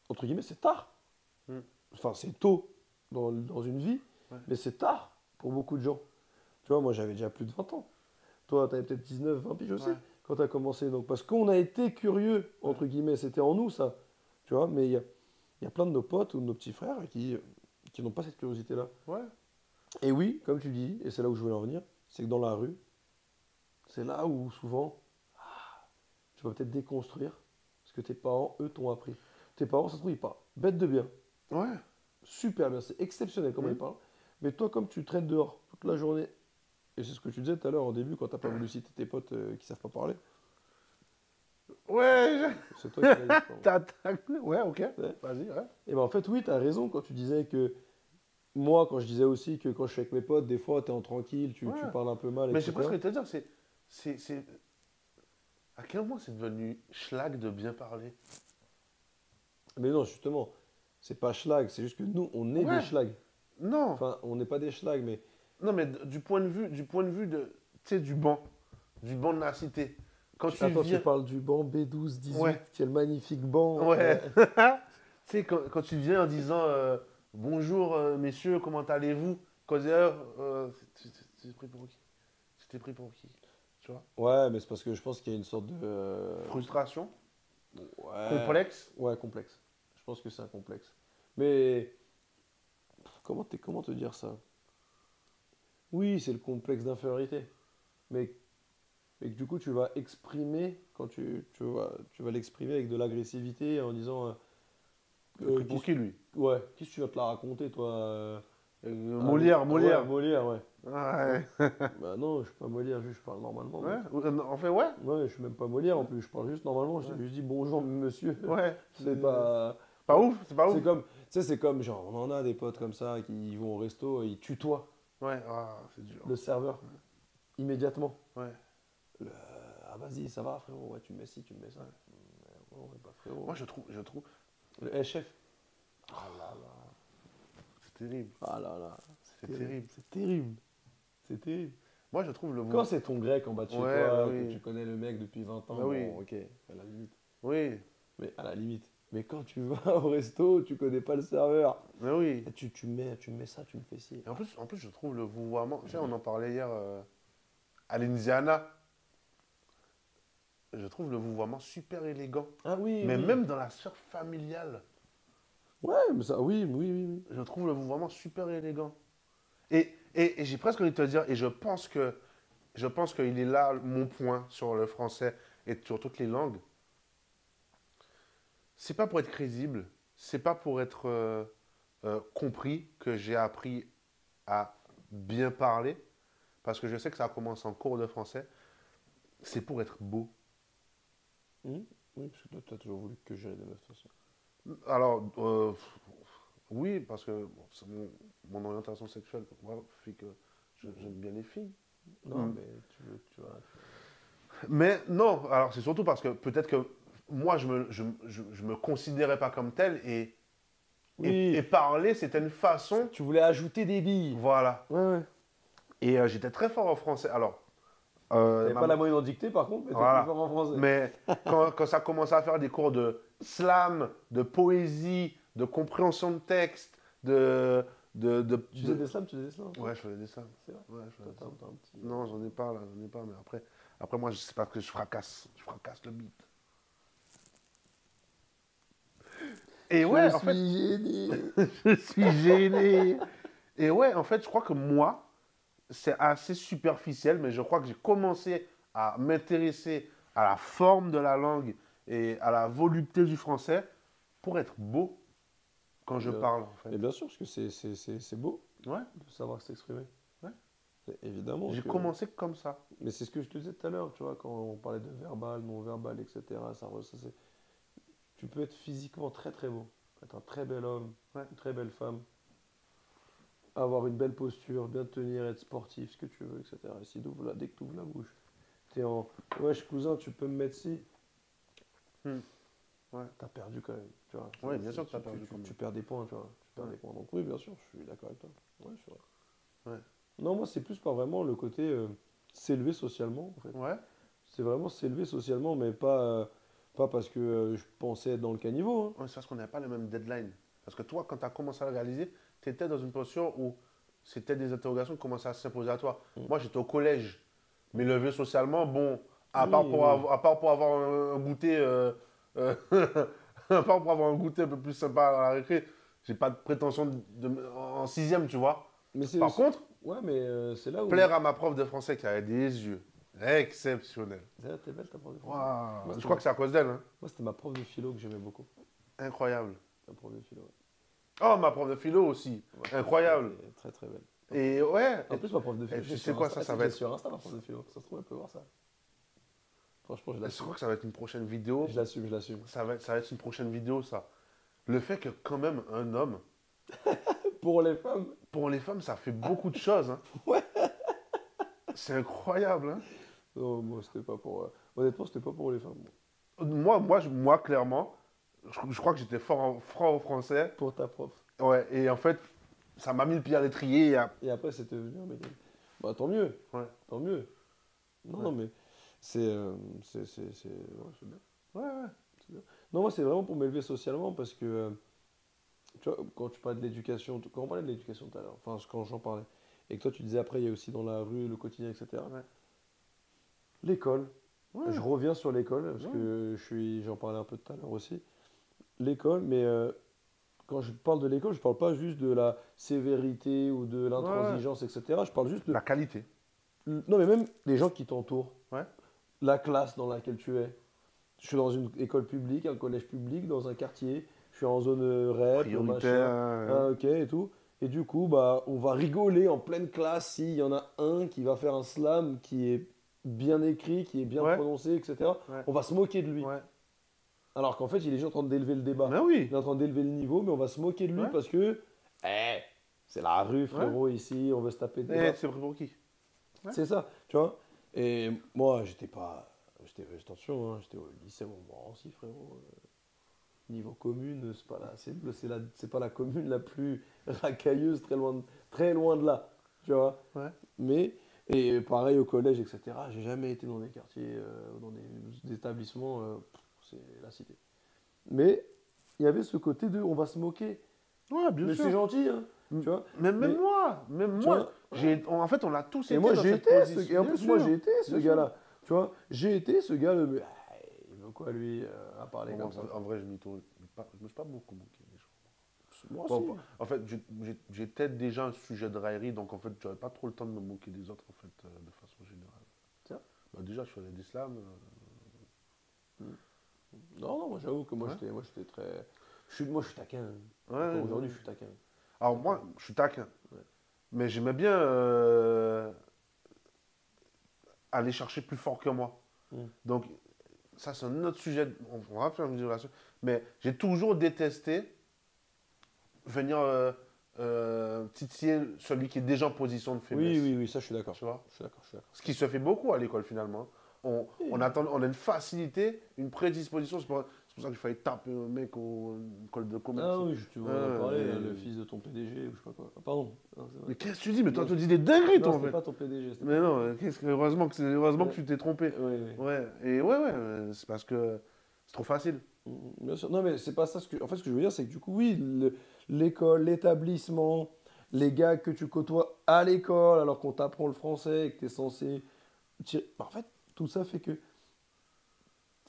entre guillemets, c'est tard. Hmm. Enfin, c'est tôt dans une vie, Ouais. mais c'est tard pour beaucoup de gens. Tu vois, moi, j'avais déjà plus de 20 ans. Toi, t'avais peut-être 19, 20 piges aussi Ouais. quand t'as commencé. Donc, parce qu'on a été curieux, entre guillemets, c'était en nous, ça. Tu vois, mais il y a plein de nos potes ou de nos petits frères qui n'ont pas cette curiosité-là. Ouais. Et oui, comme tu dis, et c'est là où je voulais en venir, c'est que dans la rue, c'est là où souvent, tu vas peut-être déconstruire ce que tes parents, eux, t'ont appris. Tes parents, ça se trouve, ils parlent bête de bien, Ouais. super bien, c'est exceptionnel comment Hmm. ils parlent. Mais toi, comme tu traînes dehors toute la journée, et c'est ce que tu disais tout à l'heure au début quand t'as pas voulu citer tes potes qui savent pas parler, Ouais. c'est toi qui l'as dit, je pense. Ouais, ok. Ouais. Vas-y, ouais. Et ben en fait, oui, t'as raison quand tu disais que moi, quand je disais aussi que quand je suis avec mes potes, des fois, t'es en tranquille, tu Ouais. parles un peu mal, Mais je sais pas ce etc. que te dire, c'est. À quel moment c'est devenu schlag de bien parler? Mais non, justement, c'est pas schlag, c'est juste que nous, on est des Ouais. schlags. Non. Enfin, on n'est pas des schlags, mais Non, mais du point de vue de. tu sais, du banc de la cité. Quand tu Attends, viens, tu parles du banc B12, 18, ouais, quel magnifique banc. ouais. Tu sais, quand tu viens en disant bonjour messieurs, comment allez-vous? Quand tu dis c'était pris pour qui? C'était pris pour qui? Tu vois? Ouais, mais c'est parce que je pense qu'il y a une sorte de... Frustration, Ouais, complexe. ouais, complexe. Je pense que c'est un complexe. Mais comment te dire ça? Oui, c'est le complexe d'infériorité. Mais, mais que du coup, tu vas exprimer, quand tu vas l'exprimer avec de l'agressivité en disant... Il est pris pour qu'est-ce qui lui? ouais, qu'est-ce que tu vas te la raconter, toi Molière, Ouais, Molière. Molière, ouais. Ouais. Ouais. Bah non, je suis pas Molière, juste je parle normalement, Ouais. mec. En fait, ouais. Ouais, je suis même pas Molière en plus, je parle juste normalement, Ouais. je dis bonjour monsieur. Ouais. C'est pas. Pas ouf, c'est pas ouf. C'est comme. Tu sais, c'est comme genre, on en a des potes comme ça qui vont au resto et ils tutoient Ouais, ah, c'est dur. le serveur immédiatement. Ouais. Le- Ah vas-y, ça va frérot, ouais, tu me mets ci, tu me mets ça. Ouais. Ouais, pas frérot. Moi, je trouve. Le chef. Ah là là. C'est terrible. Ah là là, C'est terrible. c'est terrible. C'est terrible. Moi, je trouve le Quand c'est ton grec en bas de chez Ouais, toi, bah que oui. tu connais le mec depuis 20 ans, Bah oui. bon, ok, à la limite. Oui. Mais à la limite. Mais quand tu vas au resto, tu connais pas le serveur. Mais oui. Et tu me mets ça, tu me fais ci. Et en plus, je trouve le vouvoiement. Tu sais, on en parlait hier à l'Indiana. Je trouve le vouvoiement super élégant. Ah oui, Mais oui. même dans la sphère familiale, Ouais, mais ça, oui, oui, oui, oui. je trouve le vouvoiement super élégant. Et j'ai presque envie de te dire, et je pense qu'il est là mon point sur le français et sur toutes les langues. C'est pas pour être crédible, c'est pas pour être compris que j'ai appris à bien parler, parce que je sais que ça commence en cours de français. C'est pour être beau. Oui, parce que toi, tu as toujours voulu que j'aille des meufs, de toute façon. Alors, oui, parce que bon, c'est mon orientation sexuelle voilà, fait que j'aime bien les filles. Non, Mm. mais tu vois. Mais non, alors c'est surtout parce que peut-être que moi, je me considérais pas comme tel et Oui, parler, c'était une façon. tu voulais ajouter des billes. Voilà. Ouais, ouais. Et j'étais très fort en français. Alors, T'avais pas la moyenne en dictée, par contre, mais t'es plus voilà. fort en français. Mais quand ça commençait à faire des cours de slam, de poésie, de compréhension de texte, Tu faisais des slams, tu faisais des slams. Ouais, je faisais des slams. C'est vrai. Ouais, je faisais des T'as slams. un petit. Non, j'en ai pas là, j'en ai pas. Mais après moi, c'est parce que je fracasse. Je fracasse le beat. Et ouais, Je en fait, suis gêné. je suis gêné. Et ouais, en fait, je crois que moi, c'est assez superficiel, mais je crois que j'ai commencé à m'intéresser à la forme de la langue et à la volupté du français pour être beau quand je Bien. parle, en fait. Et bien sûr, parce que c'est beau Ouais, de savoir s'exprimer. ouais. Évidemment J'ai que... commencé comme ça. Mais c'est ce que je te disais tout à l'heure, tu vois, quand on parlait de verbal, non-verbal, etc. Tu peux être physiquement très très beau, être un très bel homme, Ouais. une très belle femme, avoir une belle posture, bien te tenir, être sportif, ce que tu veux, etc. Et dès que tu ouvres la bouche, t'es en wesh cousin, tu peux me mettre ci. Hmm. Ouais. T'as perdu quand même, tu vois. Ouais, bien sûr que t'as perdu quand même. Tu perds des points, tu vois. Tu perds Ouais. des points. Donc oui, bien sûr, je suis d'accord avec toi. Ouais, je suis vrai. Ouais. Non, moi, c'est plus par vraiment le côté s'élever socialement, en fait. Ouais. C'est vraiment s'élever socialement, mais pas parce que je pensais être dans le caniveau. Hein. Ouais, c'est parce qu'on n'avait pas le même deadline. Parce que toi, quand tu as commencé à le réaliser, tu étais dans une posture où c'était des interrogations qui commençaient à s'imposer à toi. Mm. Moi, j'étais au collège. Mais levé socialement, bon, à Oui, part pour, oui. à part pour avoir un goûter, euh, à part pour avoir un goûter un peu plus sympa à la récré, j'ai pas de prétention en sixième, tu vois. Mais c'est Par aussi- contre, Ouais, mais c'est là où. plaire à ma prof de français qui avait des yeux exceptionnels. T'es belle ta prof de philo. Waouh. Moi, Je crois que c'est à cause d'elle. Hein. Moi, c'était ma prof de philo que j'aimais beaucoup. Incroyable. Ma prof de philo. Oh, ma prof de philo aussi. Ouais. Incroyable. Elle était très très belle. Et ouais. En plus, ma prof de philo. tu j'ai sais sur quoi, Insta- ça j'ai va être. sur Insta, ma prof de philo. Ça se trouve, elle peut voir ça. Franchement, je Je l'assume. crois que ça va être une prochaine vidéo. Je l'assume, je l'assume. Ça va être une prochaine vidéo, ça. Le fait que, quand même, un homme, Pour les femmes. pour les femmes, ça fait beaucoup de choses. Hein. Ouais. C'est incroyable. Hein. Non, moi, c'était pas pour. Honnêtement, c'était pas pour les femmes. Moi, clairement, je crois que j'étais fort au français. Pour ta prof. Ouais, et en fait, ça m'a mis le pied à l'étrier. Et après, c'était venu un mec. Bah, tant mieux. Ouais. Tant mieux. Non, Ouais. non, mais ouais, c'est bien. Ouais, ouais. C'est bien. Non, moi, c'est vraiment pour m'élever socialement parce que, tu vois, quand tu parlais de l'éducation, quand on parlait de l'éducation tout à l'heure, enfin, quand j'en parlais, et que toi, tu disais après, il y a aussi dans la rue, le quotidien, etc. Ouais. L'école. Je Ouais. reviens sur l'école parce Ouais. que j'en parlais un peu tout à l'heure aussi. L'école, mais quand je parle de l'école, je parle pas juste de la sévérité ou de Ouais, ouais. l'intransigeance, etc. Je parle juste de, La qualité. non, mais même les gens qui t'entourent, Ouais. la classe dans laquelle tu es. Je suis dans une école publique, un collège public, dans un quartier. Je suis en zone REP, Prioritaire. machin, ok et tout. Et du coup, bah, on va rigoler en pleine classe s'il y en a un qui va faire un slam qui est bien écrit, qui est bien Ouais. prononcé, etc. Ouais. On va se moquer de lui. Ouais. Alors qu'en fait, il est juste en train d'élever le Mais débat. Il oui. est en train d'élever le niveau, mais on va se moquer de lui Ouais. parce que, c'est la rue, Ouais. frérot, ici, on veut se taper des Et barres. c'est pris pour qui? Ouais. C'est ça, tu vois. Et moi, j'étais pas. Attention, hein, j'étais au lycée Montmorency, frérot. Niveau commune, c'est pas la, c'est pas la commune la plus racailleuse, très loin de là, tu vois. Ouais. Mais, et pareil au collège, etc. J'ai jamais été dans des quartiers, dans des établissements, c'est la cité. Mais il y avait ce côté de, on va se moquer. Ouais, bien Mais c'est sûr. gentil, hein, tu vois. Même Mais, moi, tu vois, en fait, on a tous et été moi dans j'ai cette été position. et en Bien plus moi sûr, j'ai été ce bien sûr. gars-là, tu vois. J'ai été ce gars, il veut quoi lui, à parler Bon, comme ça. en vrai, je me suis pas beaucoup moqué des gens. Moi Bon, aussi. en fait, j'ai peut-être déjà un sujet de raillerie, donc en fait, j'aurais pas trop le temps de me moquer des autres, en fait, de façon générale. Tiens. Bah, déjà, je faisais de l'islam. Non, non, moi j'avoue que Ouais. moi j'étais très. Moi je suis taquin. Ouais, Encore ouais. aujourd'hui, je suis taquin. Alors, Taquin. moi, je suis taquin. Ouais. Mais j'aimais bien aller chercher plus fort que moi. Mm. Donc, ça, c'est un autre sujet. On va faire une vidéo là-dessus. Mais j'ai toujours détesté venir titiller celui qui est déjà en position de Oui, faiblesse. oui, oui, ça je suis d'accord. Tu vois? Je suis d'accord, je suis d'accord. Ce qui se fait beaucoup à l'école finalement. Oui. On a une facilité, une prédisposition. C'est pour ça qu'il fallait taper un mec en école de commerce. Ah oui, tu m'en as parlé, là, le Et- fils de ton PDG ou je sais pas quoi. Ah, pardon. Non, c'est vrai. Mais qu'est-ce que tu dis? Mais toi, Non, tu dis des dingueries, non, toi, en c'était fait. pas ton PDG, c'était Mais pas ton non, PDG. heureusement que Ouais, tu t'es trompé. ouais, ouais. Ouais, et c'est parce que c'est trop facile. Bien sûr. Non, mais c'est pas ça. En fait, ce que je veux dire, c'est que du coup, oui, l'école, l'établissement, les gars que tu côtoies à l'école alors qu'on t'apprend le français et que tu es censé. En fait, tout ça fait que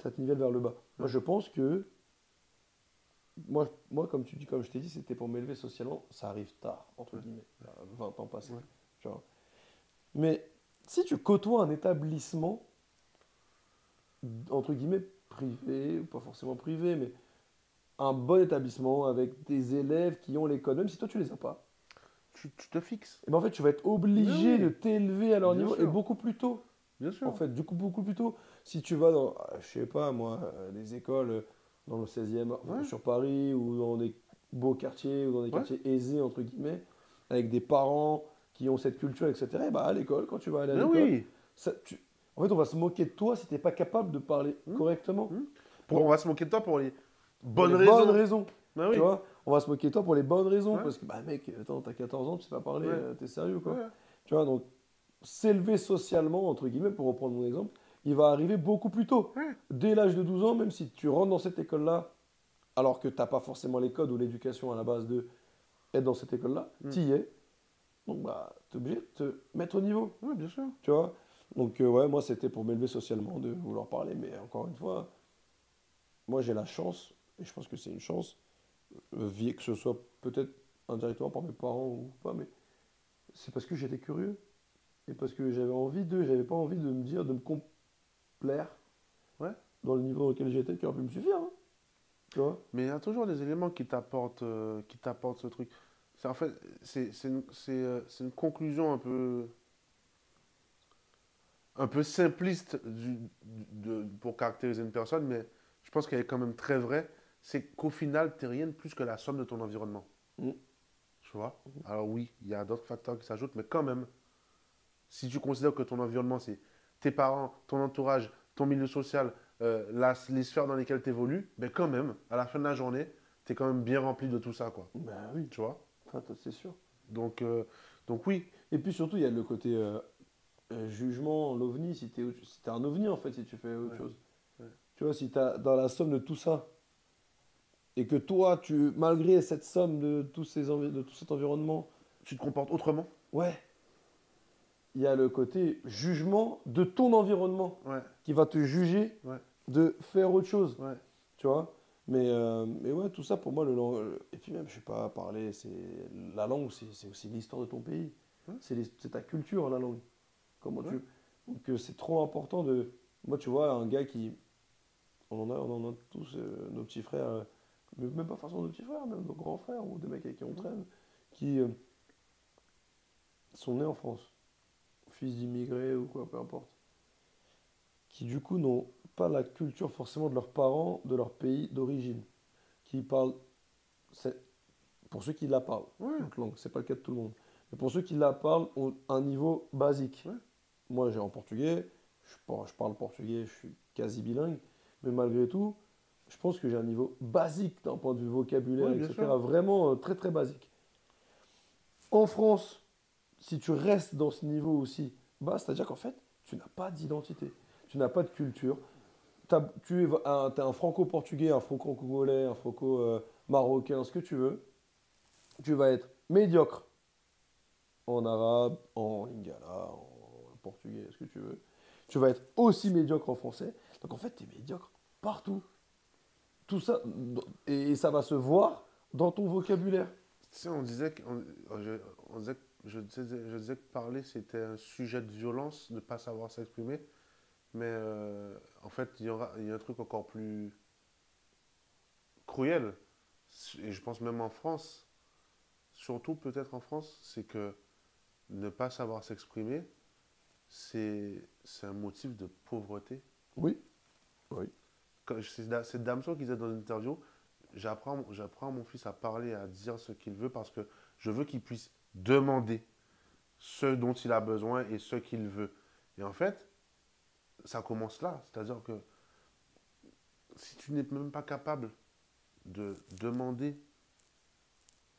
ça te nivelle vers le bas. Moi, Ouais. je pense que. Moi, comme tu dis, comme je t'ai dit, c'était pour m'élever socialement. Ça arrive tard, entre Ouais. guillemets. 20 ans passés. Ouais. Tu vois. Mais si tu côtoies un établissement, entre guillemets, privé, ou pas forcément privé, mais un bon établissement avec des élèves qui ont les codes, même si toi tu les as pas, Tu te fixes. et ben en fait tu vas être Mais obligé de oui, t'élever à leur bien niveau et sûr, beaucoup plus tôt. bien En sûr. fait, du coup, beaucoup plus tôt. Si tu vas dans, je sais pas moi, des écoles dans le 16e, Ouais, sur Paris, ou dans des beaux quartiers, ou dans des ouais. quartiers aisés, entre guillemets, avec des parents qui ont cette culture, etc., et bah à l'école, quand tu vas aller à Mais l'école, oui. en fait, on va se moquer de toi si t'es pas capable de parler Hmm, correctement. hmm. On va se moquer de toi pour les Pour bonnes les bonnes raisons. raisons. Mais Tu oui. vois, on va se moquer de toi pour les bonnes raisons. Ouais, Parce que, bah mec, attends, t'as 14 ans, tu sais pas parler, ouais, t'es sérieux quoi. ouais. Tu vois, donc s'élever socialement, entre guillemets, pour reprendre mon exemple, il va arriver beaucoup plus tôt. Ouais. Dès l'âge de 12 ans, même si tu rentres dans cette école-là, alors que t'as pas forcément les codes ou l'éducation à la base de être dans cette école-là, Hmm. t'y es. Donc bah, t'es obligé de te mettre au niveau. Ouais, bien sûr. Tu vois. Donc ouais, moi c'était pour m'élever socialement de vouloir parler. Mais encore une fois, moi j'ai la chance, et je pense que c'est une chance, que ce soit peut-être indirectement par mes parents ou pas, mais c'est parce que j'étais curieux et parce que j'avais pas envie de me dire, de me complaire Ouais. dans le niveau auquel j'étais qui aurait pu me suffire, hein, tu vois. Mais il y a toujours des éléments qui t'apportent ce truc. En fait, c'est une conclusion un peu simpliste pour caractériser une personne, mais je pense qu'elle est quand même très vraie. C'est qu'au final, tu n'es rien de plus que la somme de ton environnement. Mm. Tu vois? Alors oui, il y a d'autres facteurs qui s'ajoutent, mais quand même, si tu considères que ton environnement, c'est tes parents, ton entourage, ton milieu social, les sphères dans lesquelles tu évolues, ben quand même, à la fin de la journée, tu es quand même bien rempli de tout ça, quoi. Ben oui, Tu vois? enfin, c'est sûr. Donc, donc oui, Et puis surtout, il y a le côté jugement, l'ovni, si t'es un ovni en fait, si tu fais autre Ouais. chose. Ouais. Tu vois, si t'as dans la somme de tout ça, et que toi, malgré cette somme de de tout cet environnement, Tu te comportes autrement? ouais, il y a le côté jugement de ton environnement Ouais, qui va te juger ouais, de faire autre chose, ouais. tu vois. Mais ouais, tout ça pour moi, et puis même, je sais pas, parler, la langue, c'est aussi l'histoire de ton pays. Ouais. C'est ta culture, la langue. Comment Ouais. tu... Donc c'est trop important de... Moi, tu vois, un gars qui... on en a tous, nos petits frères, mais même pas forcément nos petits frères, même nos grands frères ou des mecs avec qui on traîne, qui sont nés en France, fils d'immigrés ou quoi, peu importe, qui du coup n'ont pas la culture forcément de leurs parents, de leur pays d'origine, qui parlent, c'est- pour ceux qui la parlent, Ouais. notre langue, c'est pas le cas de tout le monde, mais pour ceux qui la parlent, ont un niveau basique. Ouais. Moi, j'ai en portugais, je parle portugais, je suis quasi bilingue, mais malgré tout, je pense que j'ai un niveau basique d'un point de vue vocabulaire, Oui, bien sûr. etc. Vraiment très très basique. En France, si tu restes dans ce niveau aussi bas, c'est-à-dire qu'en fait, tu n'as pas d'identité, tu n'as pas de culture. T'es un franco-portugais, un franco-congolais, un franco-marocain, ce que tu veux. Tu vas être médiocre en arabe, en lingala, en portugais, ce que tu veux. Tu vas être aussi médiocre en français. Donc en fait, tu es médiocre partout. Tout ça, et ça va se voir dans ton vocabulaire. Tu sais, on disait, je disais que parler, c'était un sujet de violence, de ne pas savoir s'exprimer. Mais en fait, il y a un truc encore plus cruel. Et je pense même en France, surtout peut-être en France, c'est que ne pas savoir s'exprimer, c'est un motif de pauvreté. Oui, oui. C'est Damso qui disait dans une interview, j'apprends à mon fils à parler, à dire ce qu'il veut parce que je veux qu'il puisse demander ce dont il a besoin et ce qu'il veut. Et en fait, ça commence là. C'est-à-dire que si tu n'es même pas capable de demander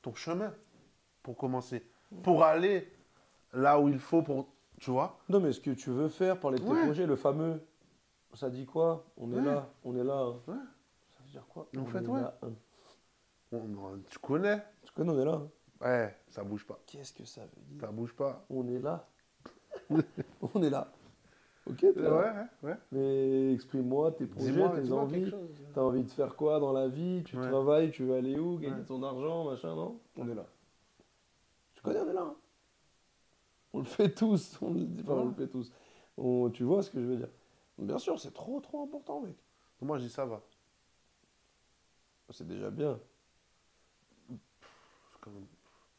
ton chemin pour commencer, pour aller là où il faut, pour, tu vois? Non, mais ce que tu veux faire, parler de tes Ouais, projets, le fameux, ça dit quoi? ouais, On est là, hein. ouais. Ça veut dire quoi? En On fait, est ouais. là, hein. Tu connais? Tu connais, on est là, hein. Ouais, ça bouge pas. Qu'est-ce que ça veut dire? Ça bouge pas. On est là. On est là. Ok, t'es Ouais, là. ouais, ouais. Mais exprime-moi tes projets, tes Dis-moi quelque envies. chose. T'as envie de faire quoi dans la vie? Tu Ouais, travailles, tu veux aller où? Gagner ouais. ton argent, machin, non? On est là. Tu connais, on est là, hein. On le fait tous. On le dit pas, on Ouais. le fait tous. Tu vois ce que je veux dire? Bien sûr, c'est trop, trop important, mec. Moi, je dis ça va. C'est déjà bien. C'est quand même-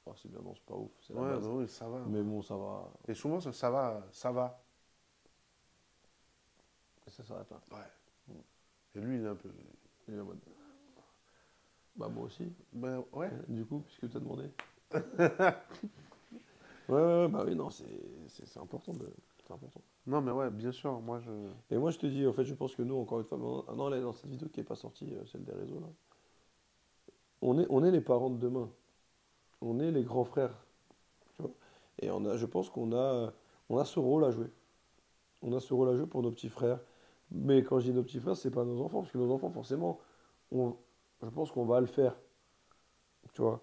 Oh, c'est bien, non, c'est pas ouf, c'est la Ouais, base. bah oui, ça va. Mais bon, ça va. Et souvent, ça va, ça va. Et ça s'arrête là. Ouais. Et lui, il est un peu. Il est en mode. Bah, moi aussi. Ben ouais. Du coup, puisque tu as demandé. Ouais, bah oui, non, c'est important c'est important. Non, mais ouais, bien sûr, moi je. Et moi, je te dis, en fait, je pense que nous, encore une fois, non, là, dans cette vidéo qui n'est pas sortie, celle des réseaux, là, on est les parents de demain. On est les grands frères. Tu vois. Et je pense on a ce rôle à jouer. On a ce rôle à jouer pour nos petits frères. Mais quand je dis nos petits frères, c'est pas nos enfants, parce que nos enfants, forcément, je pense qu'on va le faire. Tu vois.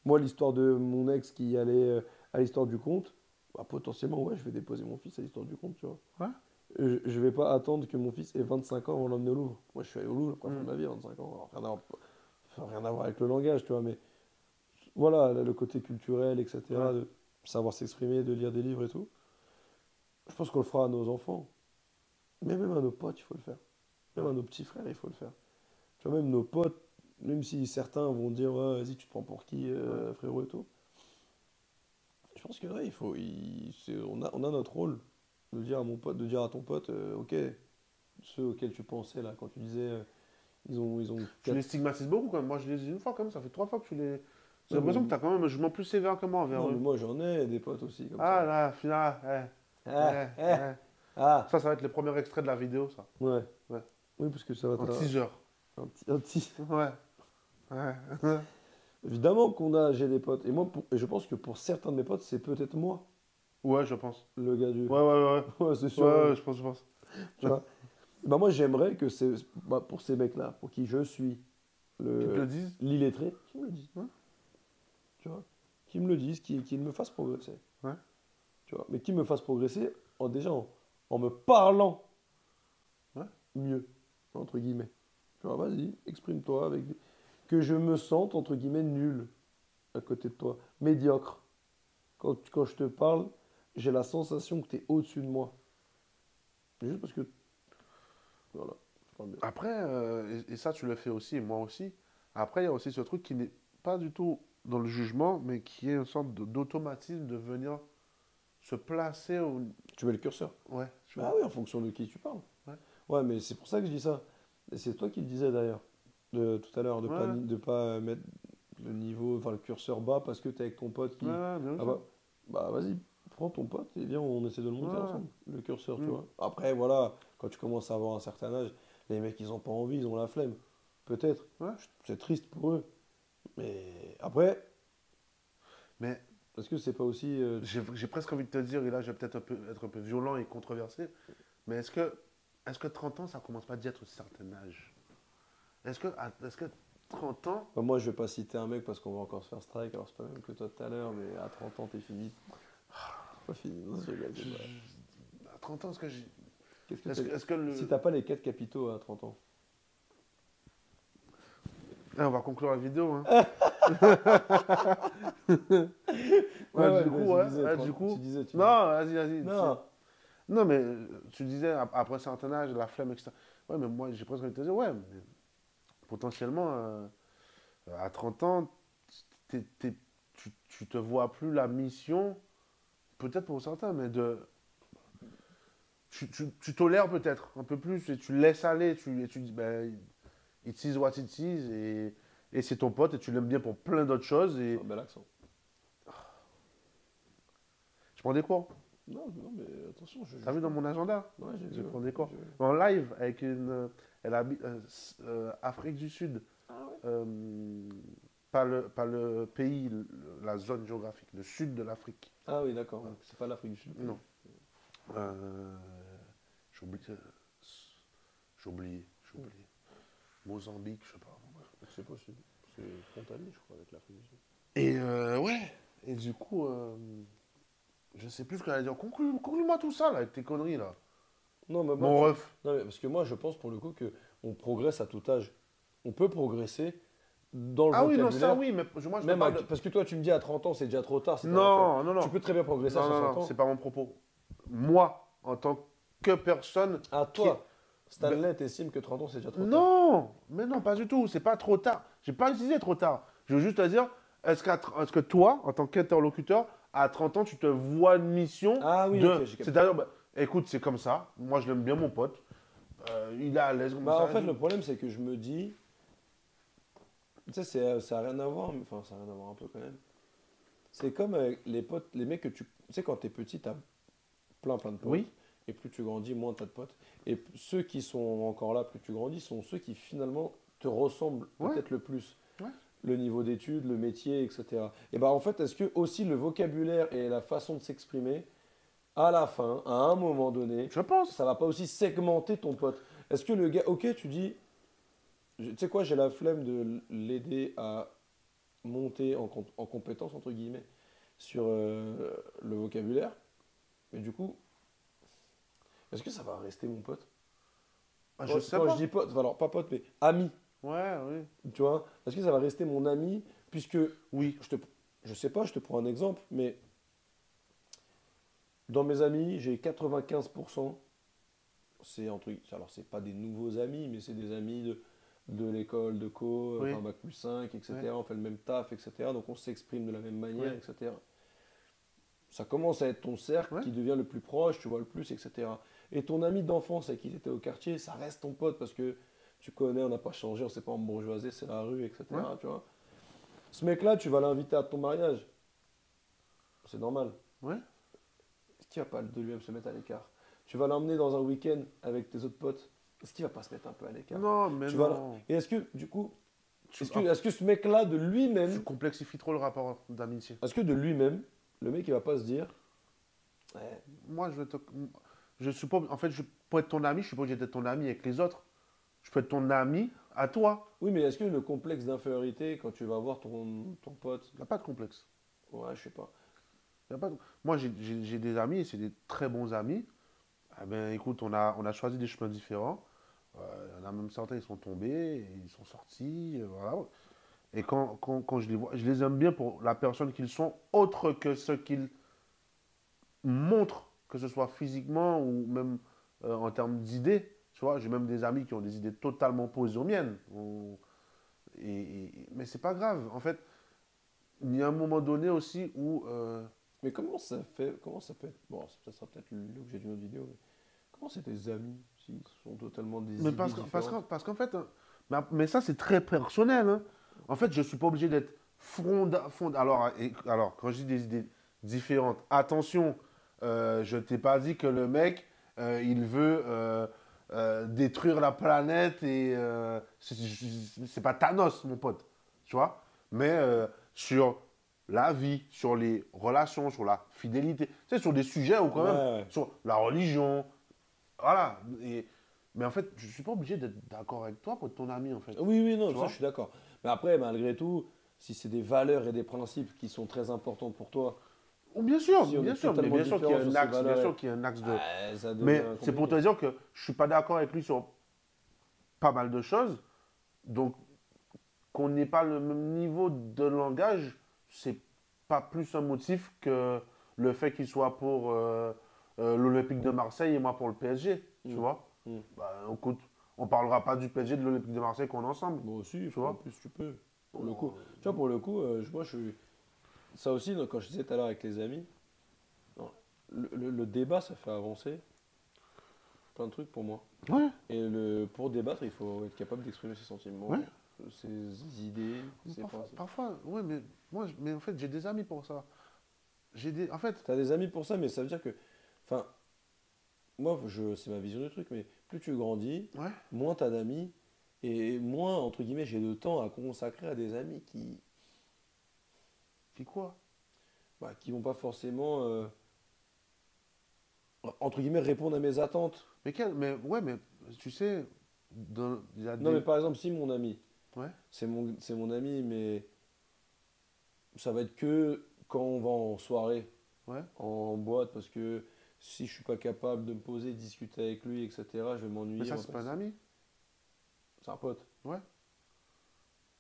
Moi, l'histoire de mon ex qui allait à l'histoire du conte, bah, potentiellement, ouais, je vais déposer mon fils à l'histoire du conte, tu vois. Ouais. Je vais pas attendre que mon fils ait 25 ans avant de l'emmener au Louvre. Moi, je suis allé au Louvre la première Mm. fois de ma vie à 25 ans. Alors, rien à voir avec le langage, tu vois, mais voilà, le côté culturel, etc., Ouais. de savoir s'exprimer, de lire des livres et tout. Je pense qu'on le fera à nos enfants. Mais même à nos potes, il faut le faire. Même à nos petits frères, il faut le faire. Tu vois, même nos potes, même si certains vont dire, ouais, vas-y, tu te prends pour qui, Ouais. frérot et tout. Je pense que ouais, on a notre rôle de dire à mon pote, de dire à ton pote, ok, ceux auxquels tu pensais là, quand tu disais, ils ont Tu les stigmatises beaucoup quand même. Moi, je les ai une fois quand même, ça fait 3 fois que tu les. J'ai Non, l'impression que mais, tu as quand même un jugement plus sévère que moi envers non, mais eux. moi j'en ai des potes aussi comme Ah ça. là, final, Ah, ah, ah, Ça va être le premier extrait de la vidéo, ça. ouais. Ouais. Oui, parce que ça va En être teaser. un petit. Ouais. Ouais. Évidemment j'ai des potes. Et moi, et je pense que pour certains de mes potes, c'est peut-être moi. Ouais, je pense. Le gars du. Ouais, ouais, ouais. Ouais, c'est sûr. Ouais, ouais, je pense, je pense. Tu vois. Bah, moi, j'aimerais que pour ces mecs-là, pour qui je suis, Qu'ils te le disent? l'illettré, qu'ils me le disent. Ouais. Tu vois. Qu'ils me le disent, qu'ils me fassent progresser. Ouais. Tu vois. Mais qu'ils me fassent progresser déjà en me parlant Ouais. mieux, entre guillemets. Tu vois, vas-y, exprime-toi avec que je me sente, entre guillemets, nul à côté de toi, médiocre. Quand je te parle, j'ai la sensation que tu es au-dessus de moi. Juste parce que, voilà, je parle bien. Après, et ça, tu le fais aussi, et moi aussi. Après, il y a aussi ce truc qui n'est pas du tout dans le jugement, mais qui est une sorte d'automatisme de venir se placer au. Tu mets le curseur. Ouais, tu Ah vois. oui, en fonction de qui tu parles. Ouais. Ouais, mais c'est pour ça que je dis ça. Et c'est toi qui le disais d'ailleurs, tout à l'heure, Ouais, de pas mettre le niveau, enfin le curseur bas parce que tu es avec ton pote ouais, qui. ouais, bien Ah sûr. bah vas-y, prends ton pote et viens, on essaie de le monter Ouais. ensemble, le curseur, tu Mm. vois. Après, voilà, quand tu commences à avoir un certain âge, les mecs, ils ont pas envie, ils ont la flemme. Peut-être. Ouais. C'est triste pour eux. Mais après, Mais est-ce que c'est pas aussi. j'ai presque envie de te dire, et là, je vais peut-être être un peu violent et controversé, mais est-ce que 30 ans, ça commence pas d'y être un certain âge? Est-ce que 30 ans, Bah, moi, je vais pas citer un mec parce qu'on va encore se faire strike, alors c'est pas même que toi tout à l'heure, mais à 30 ans, t'es fini. Pas fini, non, je rigole, c'est pas- à 30 ans, est-ce que j'ai. Qu'est-ce que Est-ce que, t'as- est-ce que Si le. t'as pas les quatre capitaux à 30 ans. Ah, on va conclure la vidéo, hein. Ouais, Ouais, ouais, du mais coup, ouais, ouais, tu disais, tu Non, disais. vas-y, vas-y. Non, Non, mais tu disais, après un certain âge, la flemme, etc. Ouais, mais moi, j'ai presque envie de te dire, ouais, mais potentiellement, à 30 ans, tu te vois plus la mission, peut-être pour certains, mais tu tolères peut-être un peu plus et tu laisses aller, et tu dis, ben, it is what it is, et c'est ton pote, et tu l'aimes bien pour plein d'autres choses, c'est un et bel accent. je prends des cours. Non, non, mais attention, je T'as juge vu dans pas. mon agenda? Ouais, j'ai Je vu, ouais, prends des cours. j'ai vu. En live avec elle habite Afrique du Sud. Ah ouais? Euh, pas le pays, la zone géographique, le sud de l'Afrique. Ah oui, d'accord, Ouais. donc c'est pas l'Afrique du Sud. Le pays. Non. Euh, j'ai oublié. J'ai oublié. J'ai oublié. Mozambique, je sais pas. Bon, bref. C'est possible. C'est frontalier, je crois, avec l'Afrique du Sud. Et ouais. Et du coup, je sais plus ce qu'elle allait dire. Conclue-moi tout ça là, avec tes conneries là. Non, mais moi, Mon ref. non, mais parce que moi, je pense pour le coup que on progresse à tout âge. On peut progresser dans le Ah oui, non, ça vocabulaire. oui, mais moi je te Même parle de. parce que toi, tu me dis à 30 ans, c'est déjà trop tard. Si t'as la flemme. Non, non, Tu non. peux très bien progresser à Non, non, 60 non, c'est ans. pas mon propos. Moi, en tant que personne À qui est. toi, Stanley, t'estimes que 30 ans, c'est déjà trop tard. Non, mais non, pas du tout. C'est pas trop tard. J'ai pas utilisé trop tard. Je veux juste te dire, est-ce que toi, en tant qu'interlocuteur, à 30 ans, tu te vois une mission Ah oui, ok, de. j'ai capté. C'est-à-dire, bah, écoute, c'est comme ça. Moi, je l'aime bien, mon pote. Il est à l'aise comme Bah, ça. en fait, le problème, c'est que je me dis. Tu sais, ça a rien à voir, mais enfin, ça a rien à voir un peu quand même. C'est comme avec les potes, les mecs que tu. Tu sais, quand t'es petit, t'as plein de potes. Oui, Et plus tu grandis, moins t'as de potes. Et ceux qui sont encore là, plus tu grandis, sont ceux qui finalement te ressemblent ouais, peut-être le plus. ouais. Le niveau d'études, le métier, etc. Et bah en fait, est-ce que aussi le vocabulaire et la façon de s'exprimer, à la fin, à un moment donné, Je pense. ça va pas aussi segmenter ton pote? Est-ce que le gars, ok, tu dis, tu sais quoi, j'ai la flemme de l'aider à monter en compétence, entre guillemets, sur le vocabulaire, mais du coup, est-ce que ça va rester mon pote? Ah, je Quand, sais quand je pas. dis pote, enfin, alors pas pote, mais ami, Ouais, oui. tu vois, est-ce que ça va rester mon ami, puisque, Oui. je sais pas, je te prends un exemple, mais dans mes amis, j'ai 95%, c'est entre, alors c'est pas des nouveaux amis, mais c'est des amis de l'école, de co, Oui. enfin bac+5, etc. Ouais. On fait le même taf, etc. Donc on s'exprime de la même manière, Ouais. etc. Ça commence à être ton cercle Ouais. qui devient le plus proche, tu vois le plus, etc. Et ton ami d'enfance avec qui tu étais au quartier, ça reste ton pote parce que tu connais, on n'a pas changé, on s'est pas embourgeoisé, c'est la rue, etc. Ouais. Tu vois. Ce mec-là, tu vas l'inviter à ton mariage. C'est normal. Ouais. Est-ce qu'il va pas de lui-même se mettre à l'écart? Tu vas l'emmener dans un week-end avec tes autres potes. Est-ce qu'il va pas se mettre un peu à l'écart? Non, mais Tu vas non. Et est-ce que, du coup, Tu, est-ce que ce mec-là, de tu lui-même, complexifies trop le rapport d'amitié. est-ce que de lui-même, le mec, il va pas se dire, Ouais. Moi, je suis pas, en fait, pour être ton ami, je suis pas obligé d'être ton ami avec les autres. Je peux être ton ami à toi. Oui, mais est-ce que le complexe d'infériorité, quand tu vas voir ton pote, Il n'y a pas de complexe. ouais, je sais pas. Y a pas de- Moi, j'ai des amis et c'est des très bons amis. Eh ben, écoute, on a choisi des chemins différents. Il y en a même certains, ils sont tombés, et ils sont sortis, voilà. Et quand je les vois, je les aime bien pour la personne qu'ils sont, autre que ce qu'ils montrent, que ce soit physiquement ou même en termes d'idées. Tu vois, j'ai même des amis qui ont des idées totalement opposées aux miennes. Mais c'est pas grave. En fait, il y a un moment donné aussi où. Mais comment ça peut être, bon, ça sera peut-être l'objet d'une autre vidéo, mais comment c'est tes amis s'ils sont totalement des Mais idées différentes? parce qu'en fait, hein, mais ça c'est très personnel, hein. En fait, je suis pas obligé d'être alors, alors, quand je dis des idées différentes, attention, je t'ai pas dit que le mec, il veut détruire la planète et c'est pas Thanos, mon pote, tu vois. Mais sur la vie, sur les relations, sur la fidélité, tu sais, sur des sujets ou quand Ouais, même, ouais. sur la religion, voilà. Mais en fait, je suis pas obligé d'être d'accord avec toi pour être ton ami, en fait. Oui, oui, non, Tu ça je vois? suis d'accord. Mais après, malgré tout, si c'est des valeurs et des principes qui sont très importants pour toi, Ou si on bien est sûr, mais totalement bien sûr qu'il y a différent un sur ces axe, bien valeurs, sûr qu'il y a un axe de. ça devient Mais c'est pour te compliqué. dire que je suis pas d'accord avec lui sur pas mal de choses. Donc, qu'on n'ait pas le même niveau de langage, c'est pas plus un motif que le fait qu'il soit pour l'Olympique de Marseille et moi pour le PSG. Tu Hmm, vois? hmm. Bah, écoute, on parlera pas du PSG de l'Olympique de Marseille qu'on est ensemble. Moi aussi, Tu en vois? plus tu peux. Pour le coup. Bon, Tu vois, pour le coup, moi je suis. Ça aussi, donc, quand je disais tout à l'heure avec les amis, non, le débat, ça fait avancer plein de trucs pour moi. ouais, Et pour débattre, il faut être capable d'exprimer ses ouais. sentiments, ses idées, ses principes. Parfois, ouais, mais mais en fait, j'ai des amis pour ça. En fait, T'as des amis pour ça, mais ça veut dire que. Enfin, moi, c'est ma vision du truc, mais plus tu grandis, ouais, moins t'as d'amis, et moins, entre guillemets, j'ai de temps à consacrer à des amis qui quoi? qui vont pas forcément, entre guillemets, répondre à mes attentes. Ouais, mais tu sais, il y a Non, mais des, par exemple, si mon ami, ouais, c'est mon ami, mais ça va être que quand on va en soirée, ouais, en boîte, parce que si je suis pas capable de me poser, de discuter avec lui, etc., je vais mais m'ennuyer, ça on va c'est pas un passer. ami, C'est un pote. ouais.